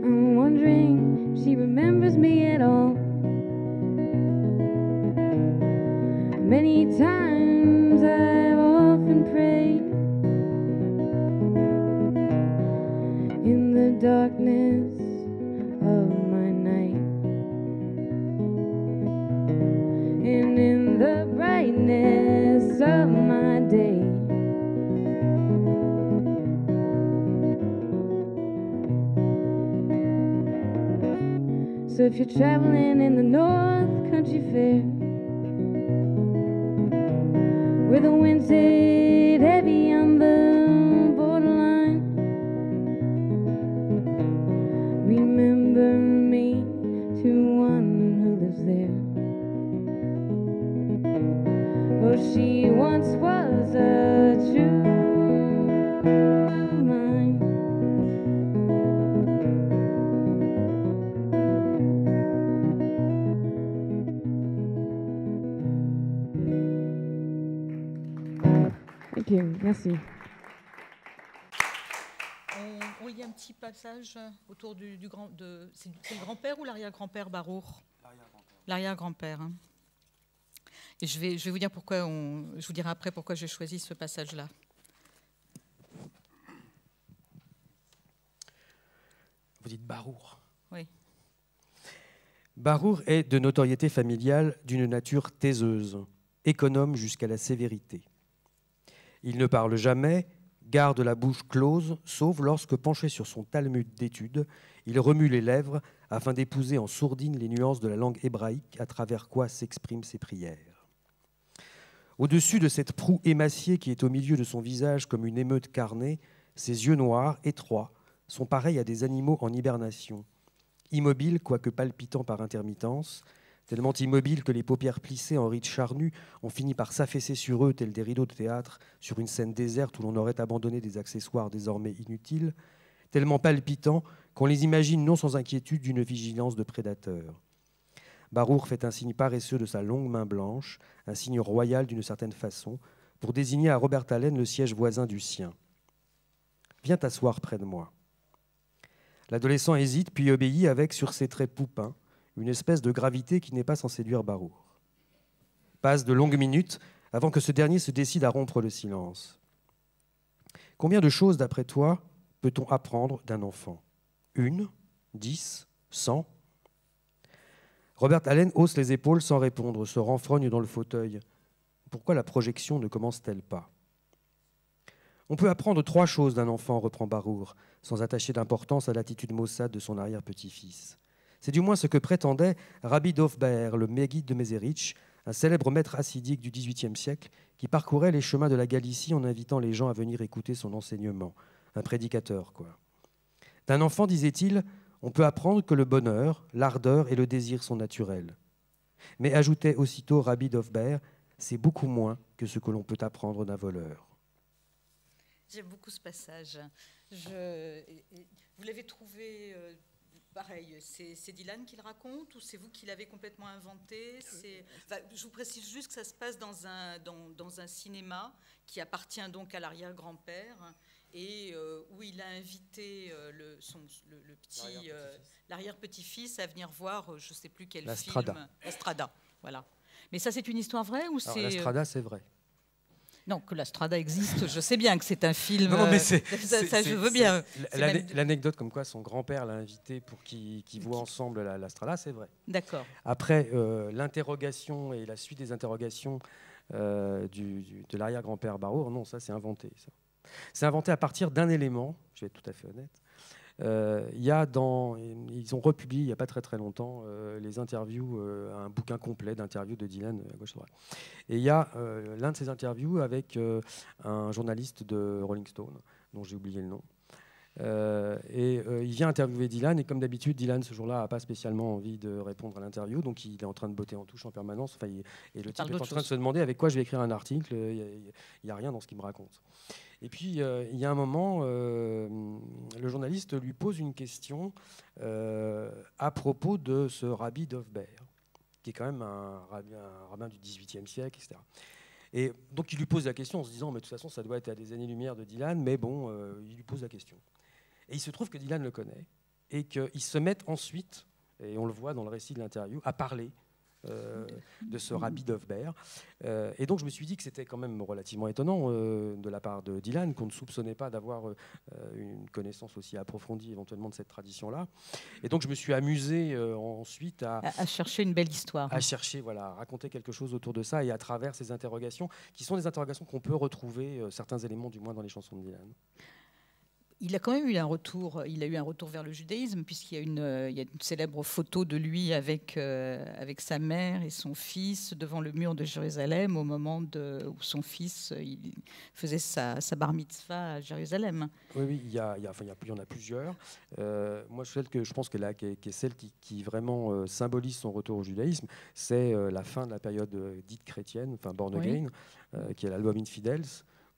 I'm wondering if she remembers me at all. Many times I've often prayed in the darkness of my night, and in the brightness of my day. So if you're traveling in the North Country Fair, where the winds hit heavy on the borderline, remember me to one who lives there, for she once was a true love of mine. Thank you. Merci. On lit un petit passage autour du grand... C'est le grand-père ou l'arrière-grand-père Barour? L'arrière-grand-père. Hein. Et je vais vous dire pourquoi je vous dirai après pourquoi j'ai choisi ce passage-là. Vous dites Barour. Oui. Barour est de notoriété familiale d'une nature taiseuse, économe jusqu'à la sévérité. Il ne parle jamais, garde la bouche close, sauf lorsque, penché sur son talmud d'études, il remue les lèvres afin d'épouser en sourdine les nuances de la langue hébraïque à travers quoi s'expriment ses prières. Au-dessus de cette proue émaciée qui est au milieu de son visage comme une émeute carnée, ses yeux noirs, étroits, sont pareils à des animaux en hibernation, immobiles quoique palpitants par intermittence, tellement immobiles que les paupières plissées en rides charnues ont fini par s'affaisser sur eux tels des rideaux de théâtre sur une scène déserte où l'on aurait abandonné des accessoires désormais inutiles, tellement palpitants qu'on les imagine non sans inquiétude d'une vigilance de prédateur. Barour fait un signe paresseux de sa longue main blanche, un signe royal d'une certaine façon, pour désigner à Robert Allen le siège voisin du sien. « Viens t'asseoir près de moi. » L'adolescent hésite puis obéit avec, sur ses traits poupins, une espèce de gravité qui n'est pas sans séduire Barour. Passent de longues minutes avant que ce dernier se décide à rompre le silence. Combien de choses, d'après toi, peut-on apprendre d'un enfant? 1, 10, 100? Robert Allen hausse les épaules sans répondre, se renfrogne dans le fauteuil. Pourquoi la projection ne commence-t-elle pas? On peut apprendre 3 choses d'un enfant, reprend Barour, sans attacher d'importance à l'attitude maussade de son arrière-petit-fils. C'est du moins ce que prétendait Rabbi Dov Ber, le Méguide de Mézérich, un célèbre maître hassidique du XVIIIe siècle qui parcourait les chemins de la Galicie en invitant les gens à venir écouter son enseignement. Un prédicateur, quoi. D'un enfant, disait-il, on peut apprendre que le bonheur, l'ardeur et le désir sont naturels. Mais ajoutait aussitôt Rabbi Dov Ber, c'est beaucoup moins que ce que l'on peut apprendre d'un voleur. J'aime beaucoup ce passage. Vous l'avez trouvé pareil, c'est Dylan qui le raconte ou c'est vous qui l'avez complètement inventé? Enfin, je vous précise juste que ça se passe dans un cinéma qui appartient donc à l'arrière-grand-père et où il a invité l'arrière-petit-fils à venir voir je ne sais plus quel La film. Strada. La Strada, voilà. Mais ça, c'est une histoire vraie ou c'est... La Strada, c'est vrai. Non, que la Strada existe, je sais bien que c'est un film. Non, mais ça, je veux bien. L'anecdote comme quoi son grand-père l'a invité pour qu'ils voient ensemble la Strada, c'est vrai. D'accord. Après, l'interrogation et la suite des interrogations de l'arrière-grand-père Barrault, non, ça c'est inventé. C'est inventé à partir d'un élément, je vais être tout à fait honnête. Ils ont republié il n'y a pas très très longtemps les interviews, un bouquin complet d'interviews de Dylan à gauche à droite. Et il y a l'un de ces interviews avec un journaliste de Rolling Stone, dont j'ai oublié le nom. Il vient interviewer Dylan, et comme d'habitude, Dylan ce jour-là n'a pas spécialement envie de répondre à l'interview, donc il est en train de botter en touche en permanence. Enfin, et le type est en train de se demander avec quoi je vais écrire un article. Il n'y a rien dans ce qu'il me raconte. Et puis, il y a un moment, le journaliste lui pose une question à propos de ce rabbi d'Ovber, qui est quand même un rabbin du XVIIIe siècle, etc. Et donc, il lui pose la question en se disant, mais de toute façon, ça doit être à des années-lumière de Dylan, mais bon, il lui pose la question. Et il se trouve que Dylan le connaît, et qu'ils se mettent ensuite, et on le voit dans le récit de l'interview, à parler de ce rabbi d'Ovber. Et donc je me suis dit que c'était quand même relativement étonnant de la part de Dylan, qu'on ne soupçonnait pas d'avoir une connaissance aussi approfondie éventuellement de cette tradition-là. Et donc je me suis amusé ensuite à chercher une belle histoire. À chercher, voilà, à raconter quelque chose autour de ça, et à travers ces interrogations, qui sont des interrogations qu'on peut retrouver, certains éléments du moins dans les chansons de Dylan. Il a quand même eu un retour. Il a eu un retour vers le judaïsme, puisqu'il y a une célèbre photo de lui avec sa mère et son fils devant le mur de Jérusalem au moment où son fils il faisait sa bar mitzvah à Jérusalem. Oui, il y en a plusieurs. Moi, celle que je pense qui est celle qui vraiment symbolise son retour au judaïsme, c'est la fin de la période dite chrétienne, enfin Born Again, qui est l'album Infidels,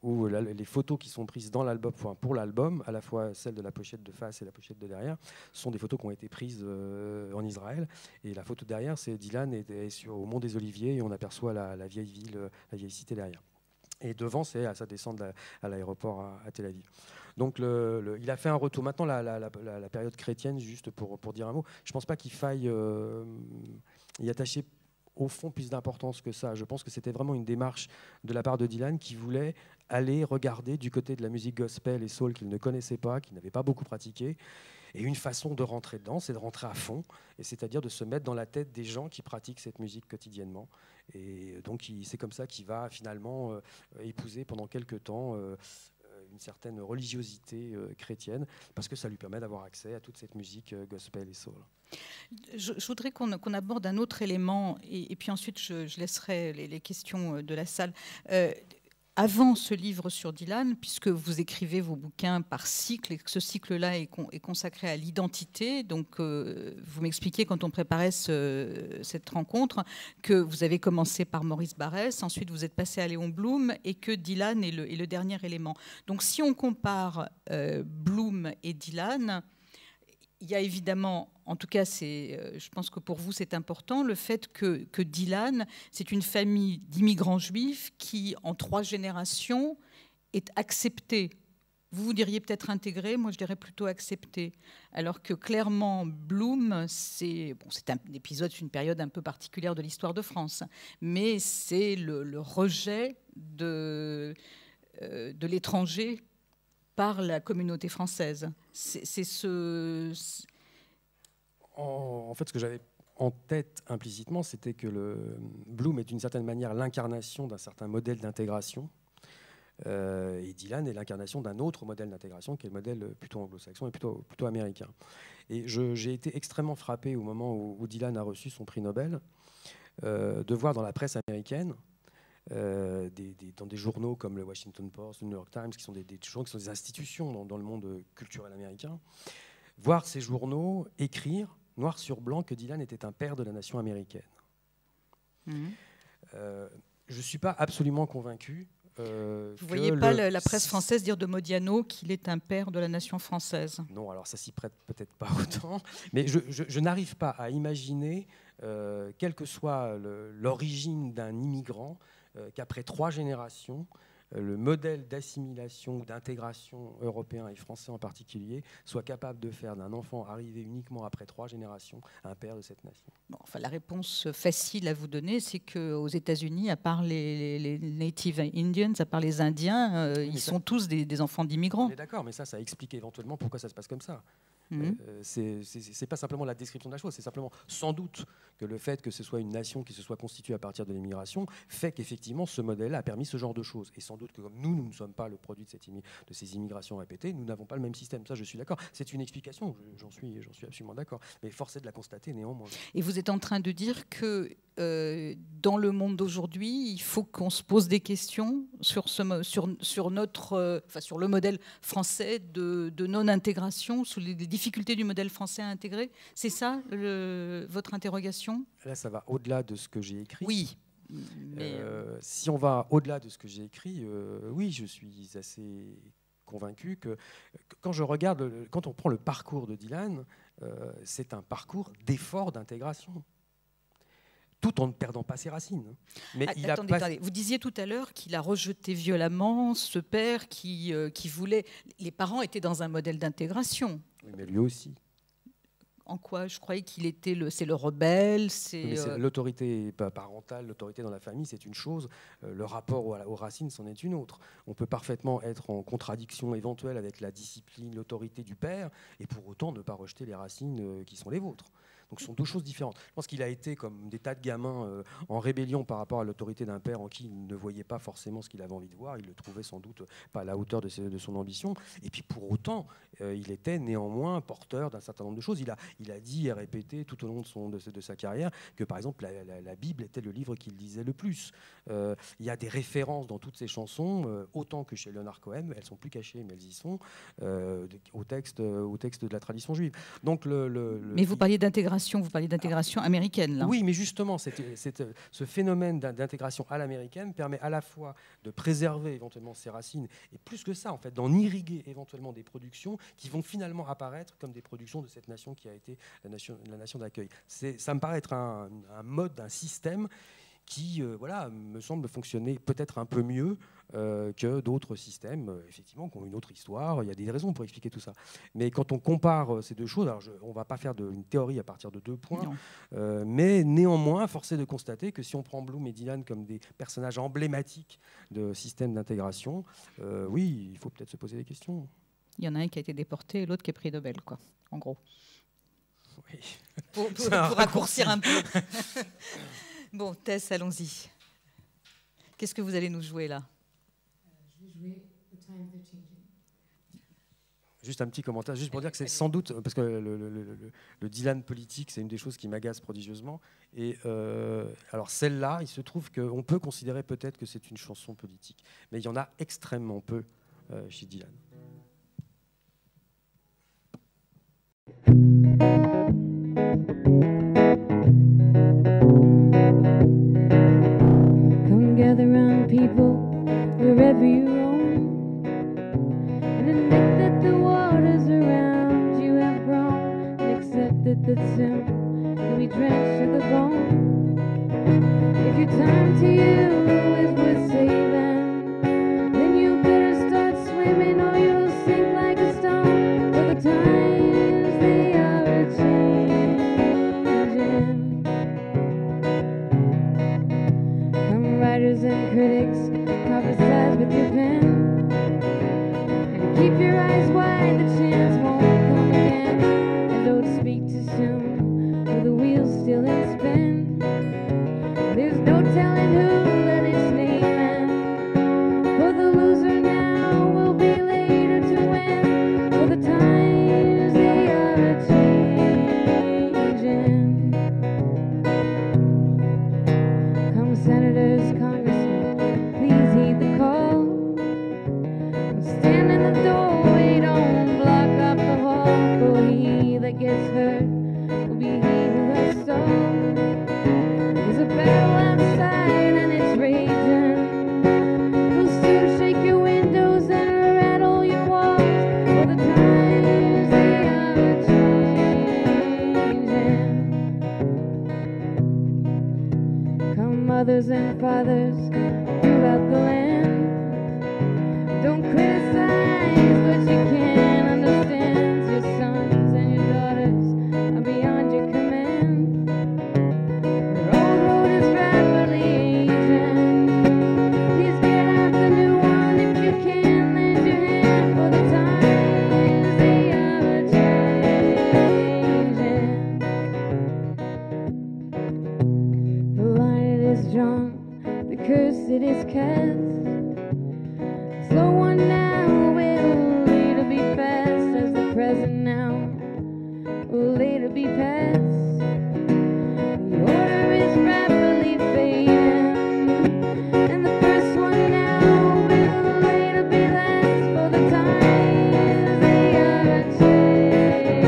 où les photos qui sont prises dans l'album, pour l'album, à la fois celle de la pochette de face et la pochette de derrière, sont des photos qui ont été prises en Israël. Et la photo derrière, c'est Dylan au Mont des Oliviers, et on aperçoit la vieille ville, la vieille cité derrière. Et devant, c'est à sa descente à l'aéroport à Tel Aviv. Donc il a fait un retour. Maintenant, la période chrétienne, juste pour dire un mot, je ne pense pas qu'il faille y attacher au fond plus d'importance que ça. Je pense que c'était vraiment une démarche de la part de Dylan qui voulait aller regarder du côté de la musique gospel et soul qu'il ne connaissait pas, qu'il n'avait pas beaucoup pratiqué. Et une façon de rentrer dedans, c'est de rentrer à fond, et c'est-à-dire de se mettre dans la tête des gens qui pratiquent cette musique quotidiennement. Et donc c'est comme ça qu'il va finalement épouser pendant quelques temps une certaine religiosité chrétienne, parce que ça lui permet d'avoir accès à toute cette musique gospel et soul. Je voudrais qu'on aborde un autre élément, et puis ensuite je laisserai les questions de la salle. Avant ce livre sur Dylan, puisque vous écrivez vos bouquins par cycle, et que ce cycle-là est consacré à l'identité, donc vous m'expliquiez quand on préparait cette rencontre que vous avez commencé par Maurice Barrès, ensuite vous êtes passé à Léon Blum, et que Dylan est le dernier élément. Donc si on compare Blum et Dylan, il y a évidemment, en tout cas, je pense que pour vous c'est important, le fait que Dylan, c'est une famille d'immigrants juifs qui, en 3 générations, est acceptée. Vous diriez peut-être intégrée, moi je dirais plutôt acceptée. Alors que clairement, Blum, c'est un épisode, c'est une période un peu particulière de l'histoire de France, mais c'est le rejet de l'étranger par la communauté française. En fait, ce que j'avais en tête implicitement, c'était que Blum est d'une certaine manière l'incarnation d'un certain modèle d'intégration, et Dylan est l'incarnation d'un autre modèle d'intégration, qui est le modèle plutôt anglo-saxon et plutôt américain. Et j'ai été extrêmement frappé au moment où Dylan a reçu son prix Nobel, de voir dans la presse américaine, dans des journaux comme le Washington Post, le New York Times, qui sont des journaux qui sont des institutions dans le monde culturel américain, voir ces journaux écrire noir sur blanc que Dylan était un père de la nation américaine. Je ne suis pas absolument convaincu. Vous ne voyez pas la presse française dire de Modiano qu'il est un père de la nation française? Non, alors ça s'y prête peut-être pas autant, mais je n'arrive pas à imaginer, quelle que soit l'origine d'un immigrant, qu'après 3 générations, le modèle d'assimilation ou d'intégration européen et français en particulier soit capable de faire d'un enfant arrivé uniquement après 3 générations un père de cette nation. Bon, enfin, la réponse facile à vous donner, c'est qu'aux États-Unis, à part les Native Indians, à part les Indiens, ils sont tous des enfants d'immigrants. D'accord, mais ça explique éventuellement pourquoi ça se passe comme ça. Mmh. C'est pas simplement la description de la chose, c'est simplement sans doute que le fait que ce soit une nation qui se soit constituée à partir de l'immigration fait qu'effectivement ce modèle a permis ce genre de choses. Et sans doute que comme nous ne sommes pas le produit de ces immigrations répétées, nous n'avons pas le même système. Ça, je suis d'accord. C'est une explication, j'en suis absolument d'accord. Mais force est de la constater néanmoins. Et vous êtes en train de dire que dans le monde d'aujourd'hui, il faut qu'on se pose des questions sur le modèle français de non-intégration, sous les difficultés du modèle français à intégrer. C'est ça votre interrogation? Là, ça va au-delà de ce que j'ai écrit. Oui. Mais si on va au-delà de ce que j'ai écrit, oui, je suis assez convaincu que quand on prend le parcours de Dylan, c'est un parcours d'effort d'intégration, tout en ne perdant pas ses racines. Mais attendez, vous disiez tout à l'heure qu'il a rejeté violemment ce père qui voulait... Les parents étaient dans un modèle d'intégration. Oui, mais lui aussi. En quoi? Je croyais qu'il était c'est le rebelle, l'autorité parentale, l'autorité dans la famille, c'est une chose. Le rapport aux racines, c'en est une autre. On peut parfaitement être en contradiction éventuelle avec la discipline, l'autorité du père, et pour autant ne pas rejeter les racines qui sont les vôtres. Donc ce sont 2 choses différentes. Je pense qu'il a été, comme des tas de gamins, en rébellion par rapport à l'autorité d'un père en qui il ne voyait pas forcément ce qu'il avait envie de voir. Il le trouvait sans doute pas à la hauteur de son ambition. Et puis pour autant, il était néanmoins porteur d'un certain nombre de choses. Il a dit et répété tout au long de sa carrière que, par exemple, la Bible était le livre qu'il lisait le plus. Il y a des références dans toutes ses chansons, autant que chez Leonard Cohen. Elles sont plus cachées, mais elles y sont, au texte de la tradition juive. Donc mais vous parliez d'intégration. Vous parlez d'intégration américaine, là. Oui, mais justement, ce phénomène d'intégration à l'américaine permet à la fois de préserver éventuellement ses racines, et plus que ça, en fait, d'en irriguer éventuellement des productions qui vont finalement apparaître comme des productions de cette nation qui a été la nation d'accueil. Ça me paraît être un mode, un système qui me semble fonctionner peut-être un peu mieux que d'autres systèmes, effectivement, qui ont une autre histoire. Il y a des raisons pour expliquer tout ça. Mais quand on compare ces 2 choses, alors on ne va pas faire une théorie à partir de 2 points, mais néanmoins, force est de constater que si on prend Bloom et Dylan comme des personnages emblématiques de systèmes d'intégration, oui, il faut peut-être se poser des questions. Il y en a un qui a été déporté et l'autre qui est prix Nobel, quoi, en gros. Oui. Pour raccourcir un peu. Bon, Tess, allons-y. Qu'est-ce que vous allez nous jouer là? Je vais jouer The Times They're Changing. Juste un petit commentaire, juste pour dire que c'est sans doute, parce que le Dylan politique, c'est une des choses qui m'agace prodigieusement. Et alors celle-là, il se trouve qu'on peut considérer peut-être que c'est une chanson politique, mais il y en a extrêmement peu chez Dylan. Come gather round, people, wherever you roam, and admit that the waters around you have grown, and accept that soon you'll be drenched to the bone. If your time to you is worth saving, then you better start swimming or you'll sink like a stone. For the times they are changing. Come writers and critics, prophesize with your pen, and keep your eyes wide, the chance won't come again. And don't speak too soon, for the wheel's still in spin. There's no telling who that it's naming, for the loser now will be later to win. For the times they are changing. Come senators, congressmen, please heed the call. Stand in the doorway, don't block up the hall. For he that gets hurt will be he who has stalled. There's a battle outside and it's raging. mothers and fathers throughout the land. Don't criticize what you can't understand. Your sons and your daughters are beyond your command. The old road is rapidly aging. Please get out the new one if you can. Lend your hand for the times they are changing. The line it is drawn, the curse it is cast. Slow one now will later be fast, as the present now will later be past. The order is rapidly fading, and the first one now will later be last, for the times they are changing.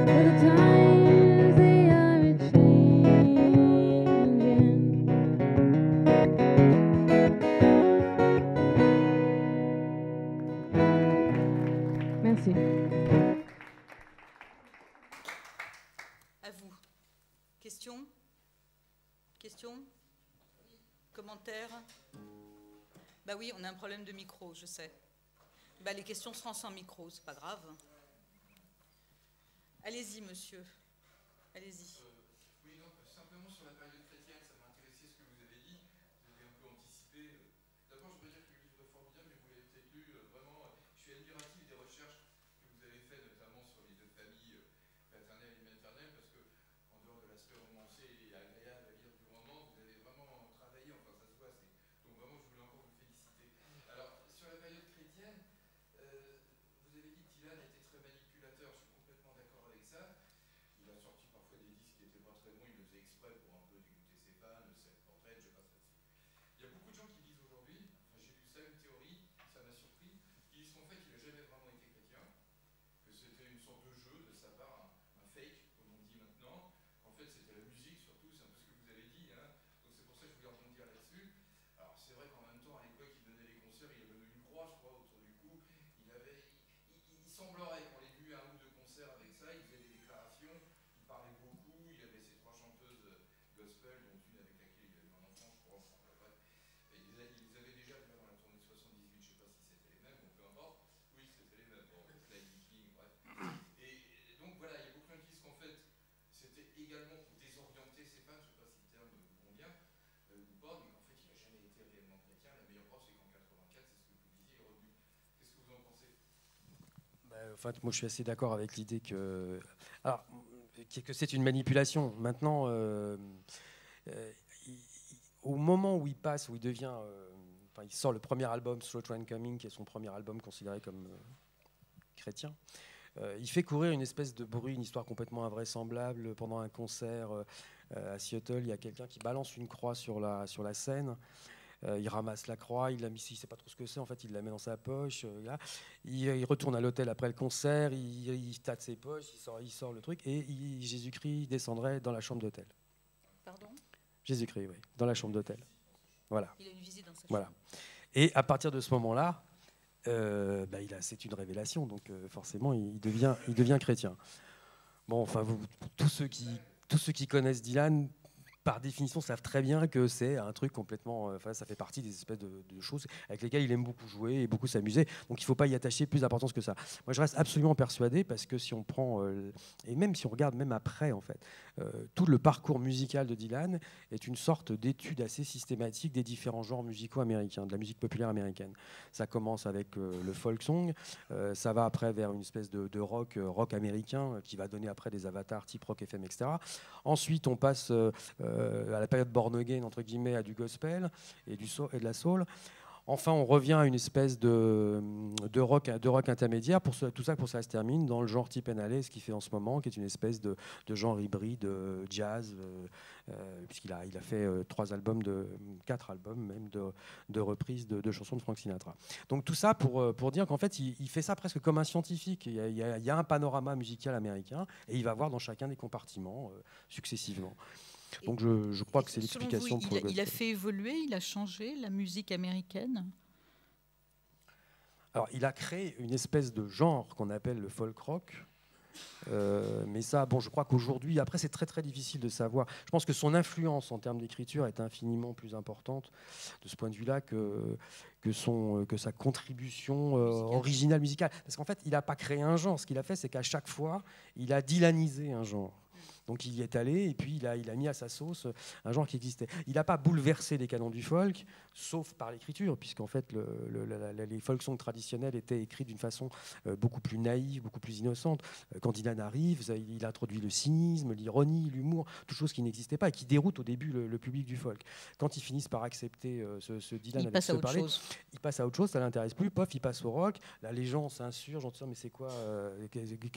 For the times they are changing. Merci. À vous. Questions? Questions? Commentaires? Bah oui, on a un problème de micro, je sais. Bah les questions seront sans micro, c'est pas grave. Allez-y, monsieur. Allez-y. Oui, non, simplement sur la période chrétienne, ça m'a intéressé ce que vous avez dit. Vous avez un peu anticipé. D'abord, je voudrais dire que le livre est formidable, mais vous l'avez peut-être lu. Vraiment, je suis admiratif des recherches que vous avez faites, notamment sur les deux familles paternelle et maternelle, parce que, en dehors de l'aspect romancé et agréable à lire du roman, vous avez vraiment travaillé, enfin ça se voit. Donc vraiment, je voulais encore vous féliciter. Alors, sur la période chrétienne, vous avez dit que Dylan était très manipulateur. Je suis complètement d'accord avec ça. Il a sorti parfois des disques qui n'étaient pas très bons, il le faisait exprès pour un peu dégoûter ses fans, self-portrait, je passe là-dessus. Il y a beaucoup de gens qui disent aujourd'hui, enfin j'ai lu ça, une théorie, ça m'a surpris, qui disent qu'en fait il n'a jamais vraiment été chrétien, que c'était une sorte de jeu de sa part, un fake, comme on dit maintenant. En fait c'était la musique surtout, c'est un peu ce que vous avez dit, hein. Donc c'est pour ça que je voulais rebondir là-dessus. Alors c'est vrai qu'en même temps, à l'époque il donnait les concerts, il avait même une croix, je crois, autour du cou. Il semblerait qu'on l'ait vu un ou deux concerts avec ça, il faisait des déclarations. Il parlait beaucoup, il avait ses trois chanteuses gospel, dont une avec laquelle il avait un enfant, je crois. Enfin, bref. Et ils avaient déjà vu dans la tournée de 78, je ne sais pas si c'était les mêmes, ou peu importe. Oui, c'était les mêmes, bon, Lightning King, bref. Et donc voilà, il y a beaucoup de gens qui disent qu'en fait, c'était également pour désorienter ses fans, je ne sais pas si le terme vous convient, ou pas, mais qu'en fait, il n'a jamais été réellement chrétien. La meilleure preuve, c'est qu'en 84, c'est ce que vous disiez, il est revenu. Qu'est-ce que vous en pensez? Enfin, moi, je suis assez d'accord avec l'idée que, alors, que c'est une manipulation. Maintenant, au moment où il passe, où il devient, enfin, il sort le premier album, Slow Train Coming, qui est son premier album considéré comme chrétien. Il fait courir une espèce de bruit, une histoire complètement invraisemblable. Pendant un concert à Seattle, il y a quelqu'un qui balance une croix sur la scène. Il ramasse la croix, il ne sait pas trop ce que c'est, en fait, il la met dans sa poche. Là. Il retourne à l'hôtel après le concert, il tâte ses poches, il sort le truc, et Jésus-Christ descendrait dans la chambre d'hôtel. Pardon? Jésus-Christ, oui, dans la chambre d'hôtel. Voilà. Il a une visite dans sa chambre. Voilà. Et à partir de ce moment-là, c'est une révélation, donc forcément, il devient chrétien. Bon, enfin, tous ceux qui connaissent Dylan, par définition, savent très bien que c'est un truc complètement... Enfin, ça fait partie des espèces de choses avec lesquelles il aime beaucoup jouer et beaucoup s'amuser. Donc, il ne faut pas y attacher plus d'importance que ça. Moi, je reste absolument persuadé, parce que si on prend... et même si on regarde même après, en fait, tout le parcours musical de Dylan est une sorte d'étude assez systématique des différents genres musicaux américains, de la musique populaire américaine. Ça commence avec le folk song, ça va après vers une espèce de rock américain, qui va donner après des avatars type rock FM, etc. Ensuite, on passe... à la période born again, entre guillemets, à du gospel et de la soul. Enfin, on revient à une espèce de rock intermédiaire. Tout ça se termine dans le genre type N.A.L.E., ce qu'il fait en ce moment, qui est une espèce de genre hybride jazz, puisqu'il a fait 4 albums même de reprises de chansons de Frank Sinatra. Donc tout ça pour dire qu'en fait, il fait ça presque comme un scientifique. Il y a un panorama musical américain, et il va voir dans chacun des compartiments successivement. Donc je crois que c'est l'explication pour le gospel. Il a fait évoluer, il a changé la musique américaine. Alors il a créé une espèce de genre qu'on appelle le folk rock, Mais ça, bon, je crois qu'aujourd'hui, après, c'est très très difficile de savoir. Je pense que son influence en termes d'écriture est infiniment plus importante de ce point de vue-là que sa contribution originale musicale. Parce qu'en fait, il n'a pas créé un genre. Ce qu'il a fait, c'est qu'à chaque fois, il a dylanisé un genre. Donc il y est allé et puis il a mis à sa sauce un genre qui existait. Il n'a pas bouleversé les canons du folk, sauf par l'écriture, puisqu'en fait les folk songs traditionnels étaient écrits d'une façon beaucoup plus naïve, beaucoup plus innocente. Quand Dylan arrive, il introduit le cynisme, l'ironie, l'humour, toutes choses qui n'existaient pas et qui déroutent au début le public du folk. Quand ils finissent par accepter ce Dylan Il avec passe à ce autre parler, chose. il passe à autre chose, ça l'intéresse plus. Pof, il passe au rock. Là, les gens s'insurgent en disant mais c'est quoi,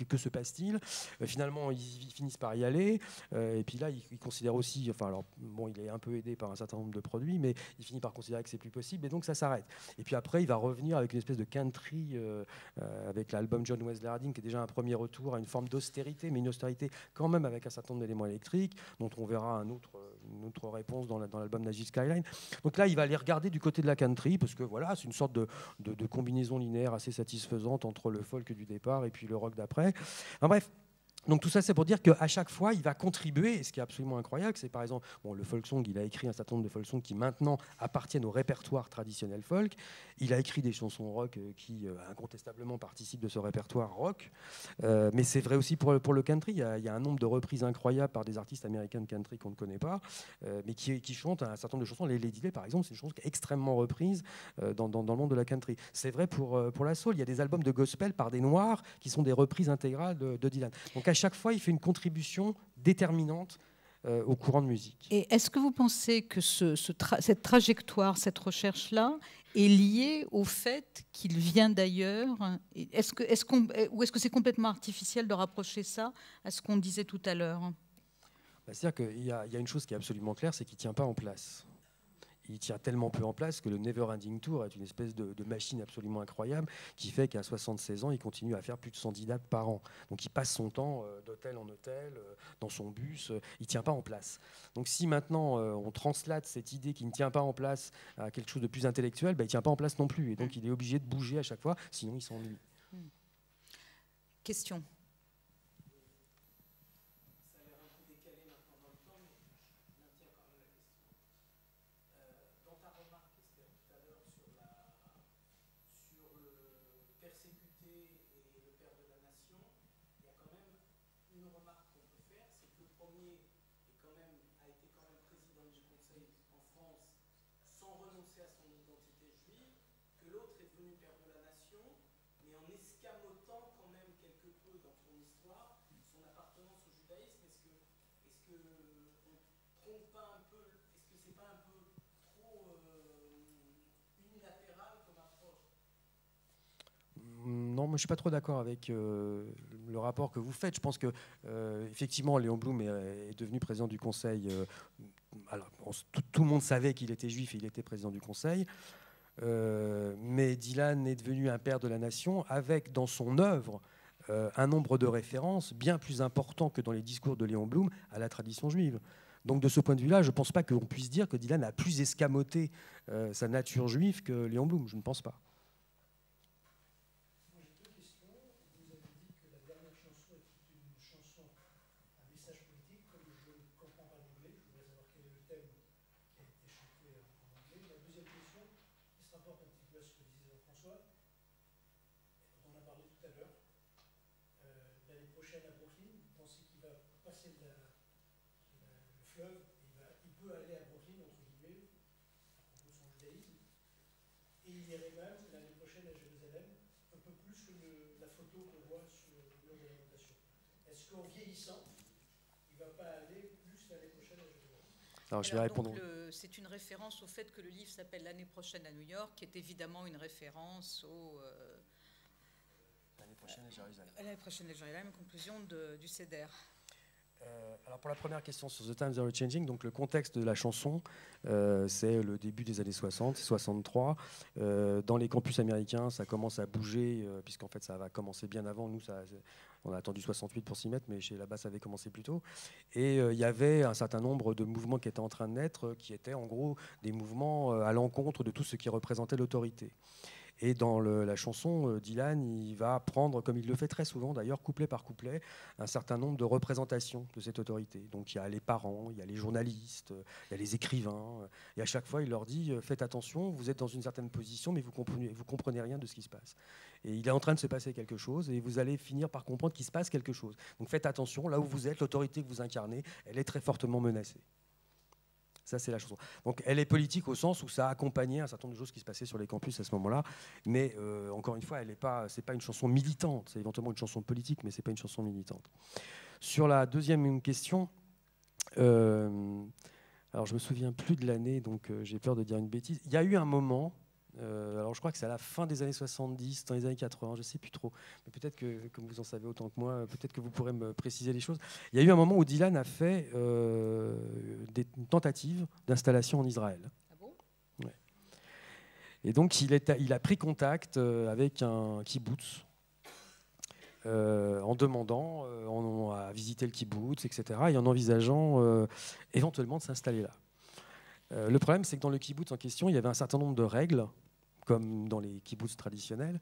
que se passe-t-il? Finalement, ils finissent par y aller. Et puis là, il considère aussi, enfin, alors, bon, il est un peu aidé par un certain nombre de produits, mais il finit par considérer que c'est plus possible, et donc ça s'arrête. Et puis après, il va revenir avec une espèce de country, avec l'album John Wesley Harding, qui est déjà un premier retour à une forme d'austérité, mais une austérité quand même avec un certain nombre d'éléments électriques, dont on verra une autre réponse dans l'album Nashville Skyline. Donc là, il va aller regarder du côté de la country, parce que voilà, c'est une sorte de combinaison linéaire assez satisfaisante entre le folk du départ et puis le rock d'après. Enfin, bref. Donc tout ça, c'est pour dire qu'à chaque fois, il va contribuer, et ce qui est absolument incroyable, c'est par exemple, bon, le folk song, il a écrit un certain nombre de folk songs qui maintenant appartiennent au répertoire traditionnel folk. Il a écrit des chansons rock qui incontestablement participent de ce répertoire rock. Mais c'est vrai aussi pour le country. Il y a un nombre de reprises incroyables par des artistes américains de country qu'on ne connaît pas, mais qui chantent un certain nombre de chansons. Les Lady Day, par exemple, c'est une chanson qui est extrêmement reprise dans le monde de la country. C'est vrai pour la soul. Il y a des albums de gospel par des Noirs qui sont des reprises intégrales de Dylan. Donc à chaque fois, il fait une contribution déterminante au courant de musique. Et est-ce que vous pensez que cette trajectoire, cette recherche-là, est liée au fait qu'il vient d'ailleurs? Ou est-ce que c'est complètement artificiel de rapprocher ça à ce qu'on disait tout à l'heure? C'est-à-dire qu'il y a une chose qui est absolument claire, c'est qu'il ne tient pas en place. Il tient tellement peu en place que le Never Ending Tour est une espèce de machine absolument incroyable qui fait qu'à 76 ans, il continue à faire plus de 110 dates par an. Donc il passe son temps d'hôtel en hôtel, dans son bus, il ne tient pas en place. Donc si maintenant on translate cette idée qui ne tient pas en place à quelque chose de plus intellectuel, il ne tient pas en place non plus. Et donc il est obligé de bouger à chaque fois, sinon il s'ennuie. Question. Non, moi, je ne suis pas trop d'accord avec le rapport que vous faites. Je pense que effectivement, Léon Blum est devenu président du Conseil. Alors, tout le monde savait qu'il était juif et il était président du Conseil. Mais Dylan est devenu un père de la nation avec dans son œuvre un nombre de références bien plus important que dans les discours de Léon Blum à la tradition juive. Donc de ce point de vue-là, je ne pense pas qu'on puisse dire que Dylan a plus escamoté sa nature juive que Léon Blum. Je ne pense pas. Alors, je vais répondre. C'est une référence au fait que le livre s'appelle L'année prochaine à New York, qui est évidemment une référence L'année prochaine à Jérusalem. L'année prochaine à Jérusalem, conclusion du CEDER. Alors pour la première question sur The Times Are Changing, donc le contexte de la chanson, c'est le début des années 60, 63. Dans les campus américains, ça commence à bouger, puisqu'en fait ça va commencer bien avant. Nous, on a attendu 68 pour s'y mettre, mais là-bas, ça avait commencé plus tôt. Et il y avait un certain nombre de mouvements qui étaient en train de naître, qui étaient en gros des mouvements à l'encontre de tout ce qui représentait l'autorité. Et dans la chanson, Dylan, il va prendre, comme il le fait très souvent d'ailleurs, couplet par couplet, un certain nombre de représentations de cette autorité. Donc il y a les parents, il y a les journalistes, il y a les écrivains. Et à chaque fois, il leur dit, faites attention, vous êtes dans une certaine position, mais vous comprenez rien de ce qui se passe. Et il est en train de se passer quelque chose, et vous allez finir par comprendre qu'il se passe quelque chose. Donc faites attention, là où vous êtes, l'autorité que vous incarnez, elle est très fortement menacée. Ça, c'est la chanson. Donc, elle est politique au sens où ça a accompagné un certain nombre de choses qui se passaient sur les campus à ce moment-là. Mais encore une fois, c'est pas une chanson militante. C'est éventuellement une chanson politique, mais c'est pas une chanson militante. Sur la deuxième question, alors je me souviens plus de l'année, donc j'ai peur de dire une bêtise. Il y a eu un moment. Alors je crois que c'est à la fin des années 70, dans les années 80, je ne sais plus trop. Mais peut-être que, comme vous en savez autant que moi, peut-être que vous pourrez me préciser les choses. Il y a eu un moment où Dylan a fait une tentative d'installation en Israël. Ah bon ? Ouais. Et donc il a pris contact avec un kibbutz en demandant à visiter le kibbutz, etc. Et en envisageant éventuellement de s'installer là. Le problème, c'est que dans le kibbutz en question, il y avait un certain nombre de règles, comme dans les kibbutz traditionnels,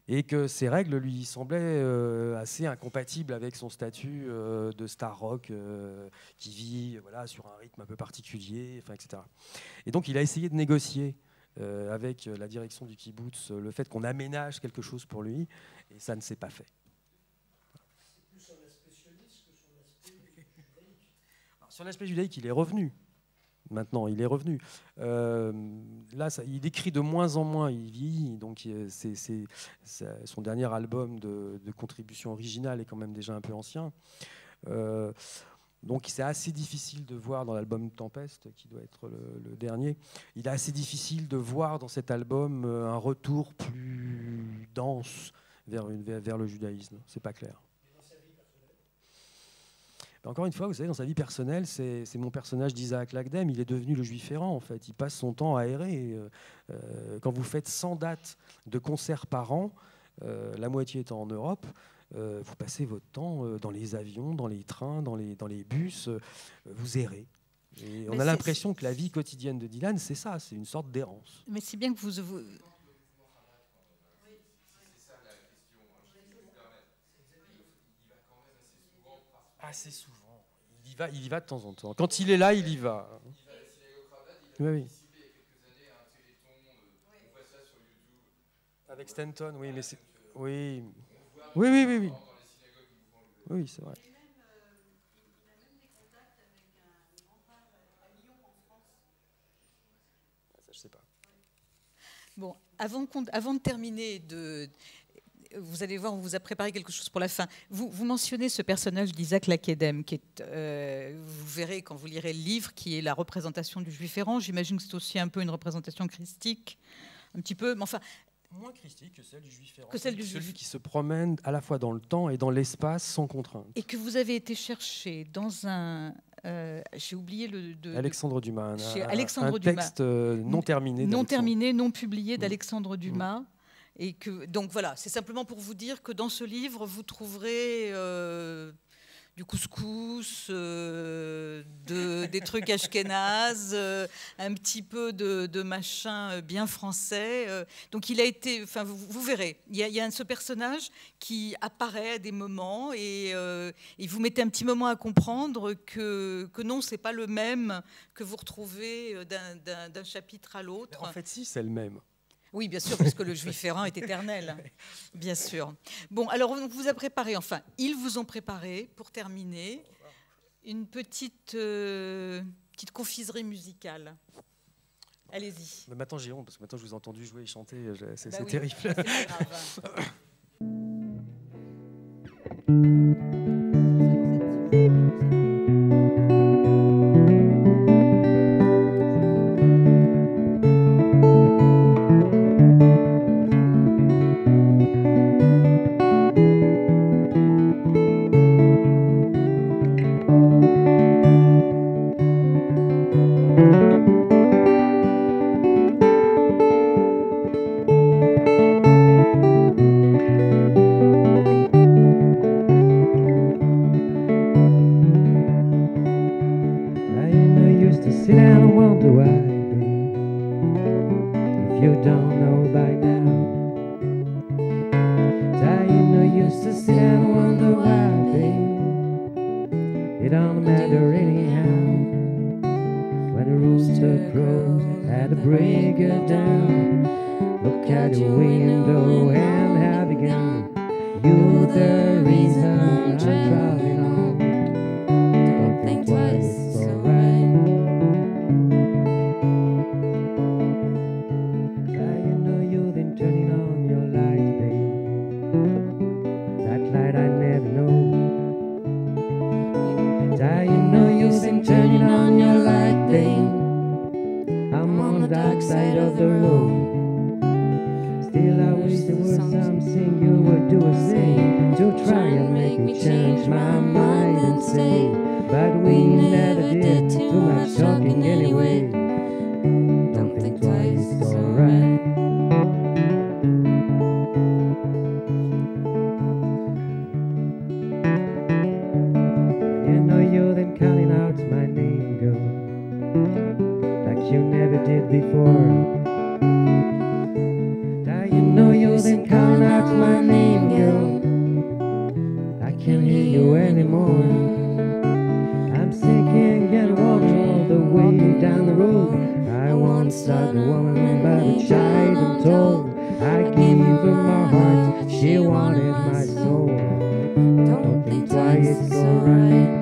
et que ces règles lui semblaient assez incompatibles avec son statut de star rock qui vit sur un rythme un peu particulier, etc. Et donc, il a essayé de négocier avec la direction du kibbutz le fait qu'on aménage quelque chose pour lui, et ça ne s'est pas fait. C'est plus son aspect sioniste que son aspect judaïque. Alors, sur l'aspect judaïque, il est revenu. Maintenant, il est revenu. Là, il écrit de moins en moins. Il vieillit, donc son dernier album de contribution originale est quand même déjà un peu ancien. Donc, c'est assez difficile de voir dans l'album Tempeste, qui doit être le dernier. Il est assez difficile de voir dans cet album un retour plus dense vers le judaïsme. C'est pas clair. Encore une fois, vous savez, dans sa vie personnelle, c'est mon personnage d'Isaac Lagdem, il est devenu le juif errant, en fait. Il passe son temps à errer. Quand vous faites 100 dates de concerts par an, la moitié étant en Europe, vous passez votre temps dans les avions, dans les trains, dans les bus, vous errez. Et on a l'impression que la vie quotidienne de Dylan, c'est ça, c'est une sorte d'errance. Mais si bien que vous... Assez souvent. Il y va de temps en temps. Quand il est là, il y va. Oui. Avec Stanton, oui, mais c'est... Oui. Oui. Oui, c'est vrai. Il a même des contacts avec un grand frère à Lyon, en France. Ça, je sais pas. Bon, avant de terminer, vous allez voir, on vous a préparé quelque chose pour la fin. Vous mentionnez ce personnage d'Isaac Lakedem, qui est, vous verrez quand vous lirez le livre, qui est la représentation du juif errant. J'imagine que c'est aussi un peu une représentation christique, un petit peu, mais enfin... Moins christique que celle du juif errant. Celui qui se promène à la fois dans le temps et dans l'espace sans contrainte. Et que vous avez été chercher dans un... j'ai oublié Alexandre Dumas. Alexandre un texte non terminé. Non terminé, non publié d'Alexandre Dumas. Et que, donc voilà, c'est simplement pour vous dire que dans ce livre, vous trouverez du couscous, des trucs ashkénazes, un petit peu de machin bien français. Donc il a été, enfin vous verrez, il y a ce personnage qui apparaît à des moments et vous mettez un petit moment à comprendre que non, c'est pas le même que vous retrouvez d'un chapitre à l'autre. En fait, si, c'est le même. Oui, bien sûr, puisque le juif errant est éternel, bien sûr. Bon, alors on vous a préparé, enfin, ils vous ont préparé, pour terminer, une petite confiserie musicale. Allez-y. Mais maintenant, j'ai honte, parce que maintenant, je vous ai entendu jouer et chanter, c'est oui, terrible. C'est pas grave. get down. Look out your window and have begun. You're the reason I'm traveling on. Don't think twice, it's alright. You know you've been turning on your light, babe. That light I never know. You know you've been turning on your light, babe. I'm on the dark side of the road. Still I wish there was something you would do or say to try and make me change my mind and stay. But we never did too much talking anyway. Don't think twice, it's alright. You know you're then counting out my name, girl, like you never did before. You know you're then counting out my name, girl. I can't hear you anymore. I'm sinking and walking all the way down the road. I once saw a woman, but a child I'm told. I gave her my heart, she wanted my soul. Don't think twice, it's alright.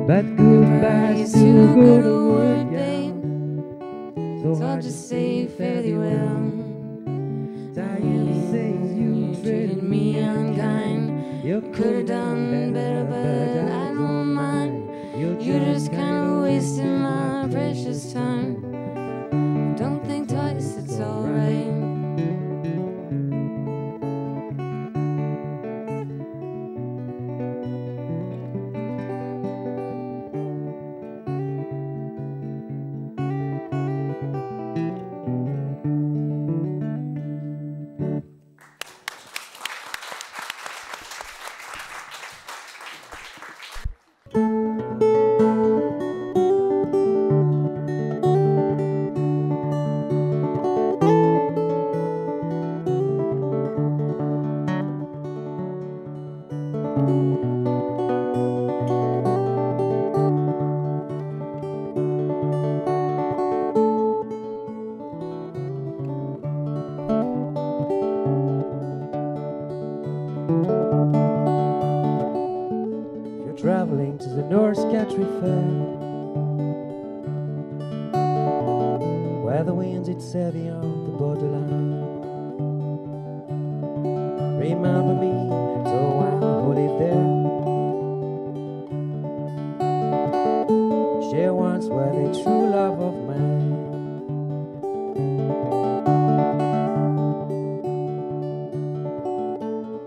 But goodbye's too good a word, babe. So I'll just say fare thee well. Diane says you treated me unkind. You could have done better, but I don't mind. You're just kind of wasting my precious time. Don't think twice, it's alright. Traveling to the North Country Fair, where the winds it's heavy on the borderline. Remember me, so I'll hold it there. Share once were the true love of mine.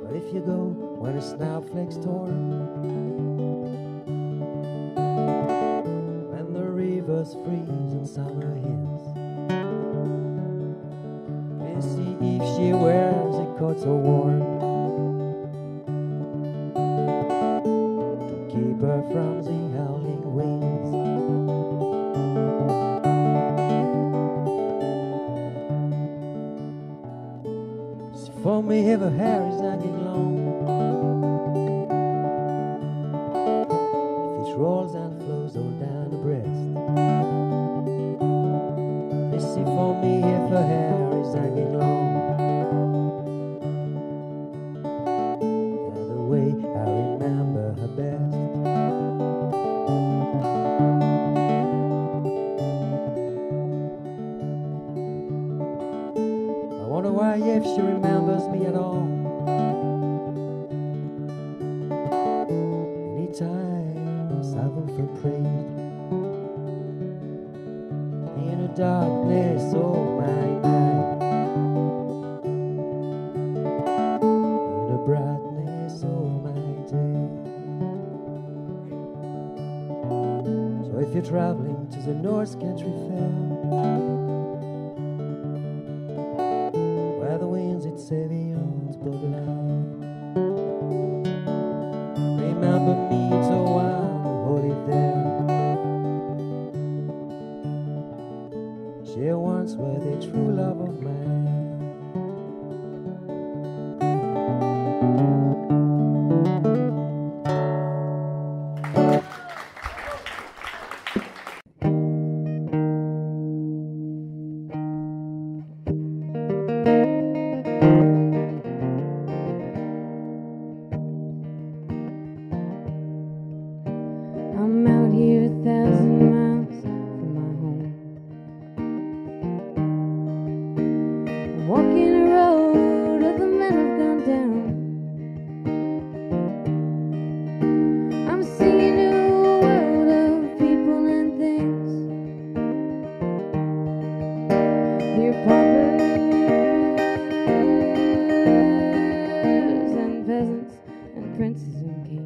But if you go when a snowflake's torn, freeze and summer ends, and see if she wears a coat so warm to keep her from the howling winds. See for me if her hair is hanging long, if it rolls and flows all down the breast. See for me if her hair is hanging long, and the way I remember her best. I wonder why if she remembers me at all. Many times I've often prayed in the darkness, oh my mind, in the brightness, oh my day. So if you're traveling to the North Country Fair, where the winds it's heavy on the borderline, remember me, so I'll true love of man. I'm out here 1,000 miles from my home, walking a road other men have gone down. I'm singing to a world of people and things. Here paupers and peasants and princes and kings.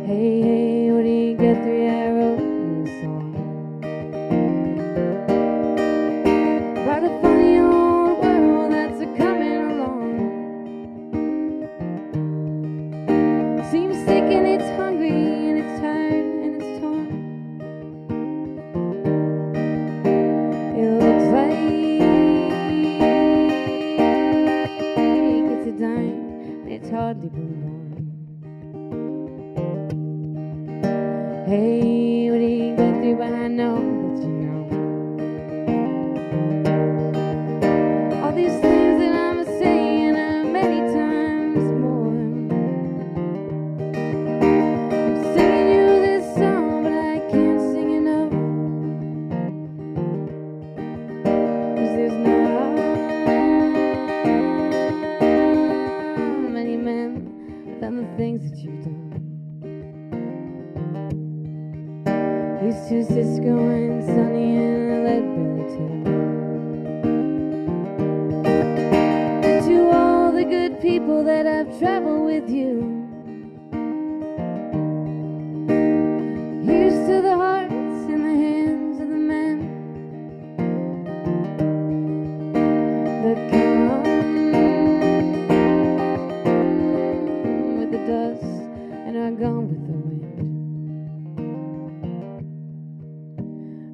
Hey, hey, what do you get through? I wrote in a song about a funny old world that's a-coming along. Seems sick and it's hungry and it's tired and it's torn. It looks like it's a dime and it's hardly been born. Hey, what do you go through? But I know that you know all these things that I'm saying are many times more. I'm singing you this song, but I can't sing enough, 'cause there's not many men have done the things that you've done. Used to Cisco and Sonny and Leadbelly too. And to all the good people that I've traveled with you. Here's to the hearts and the hands of the men that come with the dust and are gone with the wind.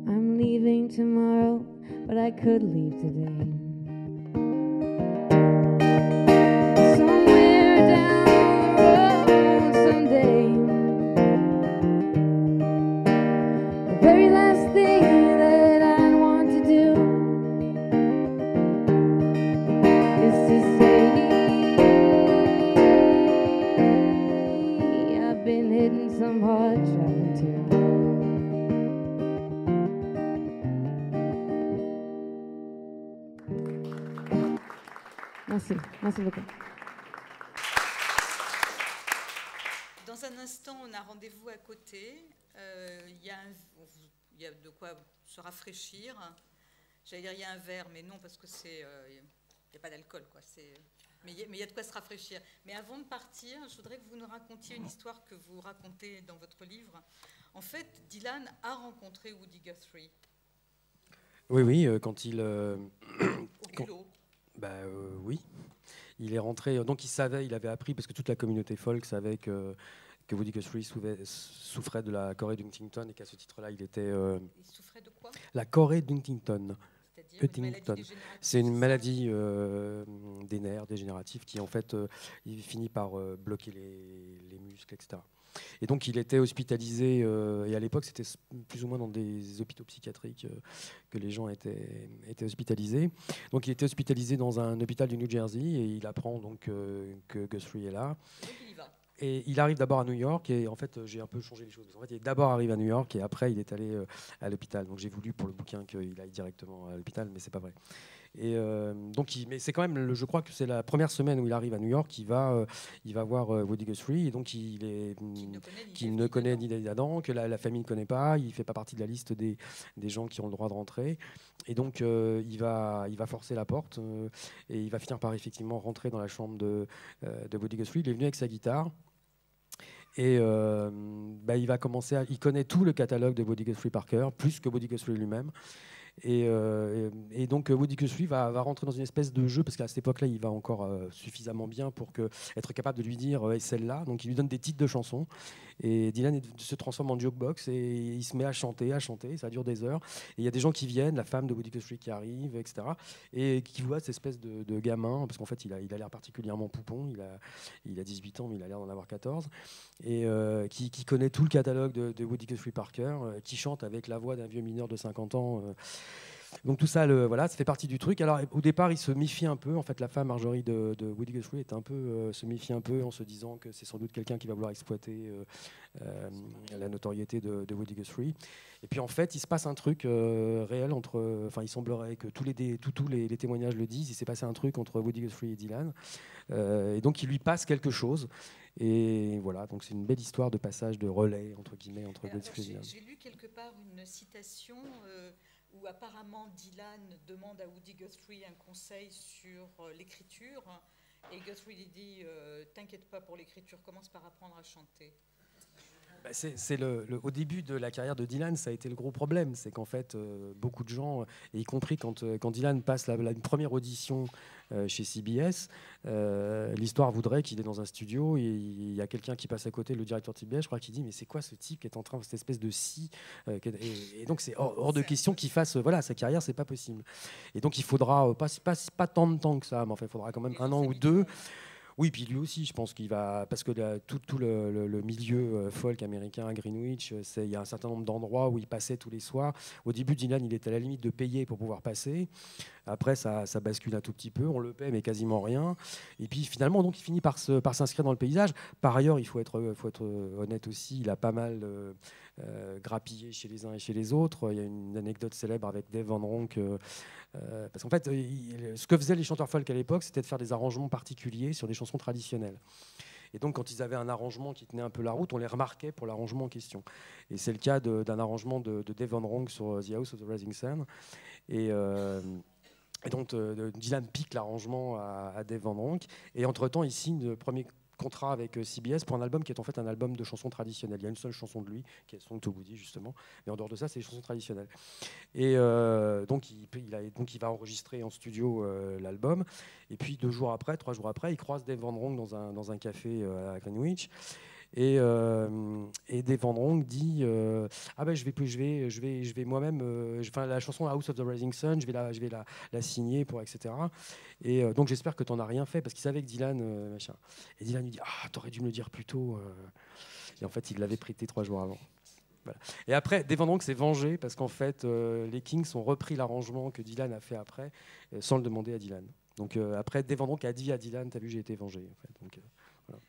I'm leaving tomorrow, but I could leave today. Somewhere down the road someday. The very last thing that I want to do is to say I've been hitting some hard traveling too. Merci, merci beaucoup. Dans un instant, on a rendez-vous à côté. Il y a de quoi se rafraîchir. J'allais dire il y a un verre, mais non, parce que il n'y a pas d'alcool, quoi. Mais il y a de quoi se rafraîchir. Mais avant de partir, je voudrais que vous nous racontiez une histoire que vous racontez dans votre livre. En fait, Dylan a rencontré Woody Guthrie. Oui, oui, quand il... Au culot. Oui. Il est rentré... Donc il savait, il avait appris, parce que toute la communauté folk savait que Woody Guthrie souffrait de la chorée d'Huntington et qu'à ce titre-là, il était... Il souffrait de quoi? La chorée d'Huntington. Huntington. C'est une maladie des nerfs dégénérative qui en fait il finit par bloquer les muscles, etc. Et donc il était hospitalisé et à l'époque c'était plus ou moins dans des hôpitaux psychiatriques que les gens étaient hospitalisés. Donc il était hospitalisé dans un hôpital du New Jersey et il apprend donc que Guthrie est là. Donc il y va. Et il arrive d'abord à New York et en fait j'ai un peu changé les choses. En fait, il d'abord arrive à New York et après il est allé à l'hôpital. Donc j'ai voulu pour le bouquin qu'il aille directement à l'hôpital, mais c'est pas vrai. Et mais c'est quand même, je crois que c'est la première semaine où il arrive à New York, il va voir Woody Guthrie et donc qu'il ne connaît ni d'Adam, que la famille ne connaît pas, il fait pas partie de la liste des gens qui ont le droit de rentrer. Et donc il va forcer la porte et il va finir par effectivement rentrer dans la chambre de Woody Guthrie. Il est venu avec sa guitare. Et il va commencer il connaît tout le catalogue de Woody Guthrie par cœur, plus que Woody Guthrie lui-même. Et donc Woody Guthrie va rentrer dans une espèce de jeu, parce qu'à cette époque-là, il va encore suffisamment bien pour être capable de lui dire et celle-là. Donc il lui donne des titres de chansons Et Dylan se transforme en jukebox et il se met à chanter, ça dure des heures. Et il y a des gens qui viennent, la femme de Woody Guthrie qui arrive, etc. Et qui voit cette espèce de gamin, parce qu'en fait il a l'air particulièrement poupon, il a 18 ans mais il a l'air d'en avoir 14, et qui connaît tout le catalogue de Woody Guthrie par cœur, qui chante avec la voix d'un vieux mineur de 50 ans. Donc tout ça, voilà, ça fait partie du truc. Alors au départ, il se méfie un peu. En fait, la femme Marjorie de Woody Guthrie se méfie un peu en se disant que c'est sans doute quelqu'un qui va vouloir exploiter la notoriété de Woody Guthrie. Et puis en fait, il se passe un truc réel entre. Enfin, il semblerait que tous les témoignages le disent. Il s'est passé un truc entre Woody Guthrie et Dylan, et donc il lui passe quelque chose. Et voilà, donc c'est une belle histoire de passage de relais entre guillemets entre Guthrie et Dylan. J'ai lu quelque part une citation. Où apparemment Dylan demande à Woody Guthrie un conseil sur l'écriture, et Guthrie lui dit t'inquiète pas pour l'écriture, commence par apprendre à chanter. Au début de la carrière de Dylan, ça a été le gros problème, c'est qu'en fait beaucoup de gens, et y compris quand Dylan passe la première audition chez CBS, l'histoire voudrait qu'il est dans un studio et il y a quelqu'un qui passe à côté, le directeur de CBS, je crois, qui dit mais c'est quoi ce type qui est en train de cette espèce de scie et donc c'est hors de question qu'il fasse voilà sa carrière, c'est pas possible. Et donc il faudra pas tant de temps que ça, mais enfin il faudra quand même 1 an ou 2. Oui, puis lui aussi, je pense qu'il va... Parce que tout le milieu folk américain à Greenwich, il y a un certain nombre d'endroits où il passait tous les soirs. Au début, Dylan, il était à la limite de payer pour pouvoir passer. Après, ça bascule un tout petit peu. On le paie, mais quasiment rien. Et puis, finalement, donc, il finit par s'inscrire dans le paysage. Par ailleurs, il faut être honnête aussi, il a pas mal grappillé chez les uns et chez les autres. Il y a une anecdote célèbre avec Dave Van Ronk... parce qu'en fait, ce que faisaient les chanteurs folk à l'époque, c'était de faire des arrangements particuliers sur des chansons traditionnelles. Et donc, quand ils avaient un arrangement qui tenait un peu la route, on les remarquait pour l'arrangement en question. Et c'est le cas d'un arrangement de Dave Van Ronk sur The House of the Rising Sun. Et donc, Dylan pique l'arrangement à Dave Van Ronk. Et entre-temps, il signe le premier contrat avec CBS pour un album qui est en fait un album de chansons traditionnelles. Il y a une seule chanson de lui, qui est Song to Woody, justement. Mais en dehors de ça, c'est des chansons traditionnelles. Et donc, il va enregistrer en studio l'album. Et puis, 3 jours après, il croise Dave Van Ronk dans un café à Greenwich. Et Dave Van Ronk dit je vais moi-même la chanson House of the Rising Sun, je vais la signer pour etc. Et donc j'espère que tu n'en as rien fait, parce qu'il savait que Dylan machin. Et Dylan lui dit t'aurais dû me le dire plus tôt. Et en fait il l'avait prêté 3 jours avant. Voilà. Et après, Dave Van Ronk s'est vengé parce qu'en fait les Kings ont repris l'arrangement que Dylan a fait après sans le demander à Dylan. Donc après Dave Van Ronk a dit à Dylan t'as vu, j'ai été vengé en fait. Donc voilà.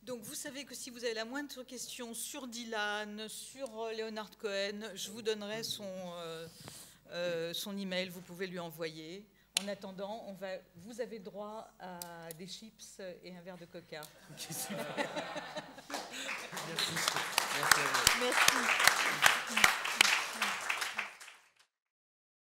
Donc vous savez que si vous avez la moindre question sur Dylan, sur Leonard Cohen, je vous donnerai son email, vous pouvez lui envoyer. En attendant, vous avez droit à des chips et un verre de coca. Merci. Merci.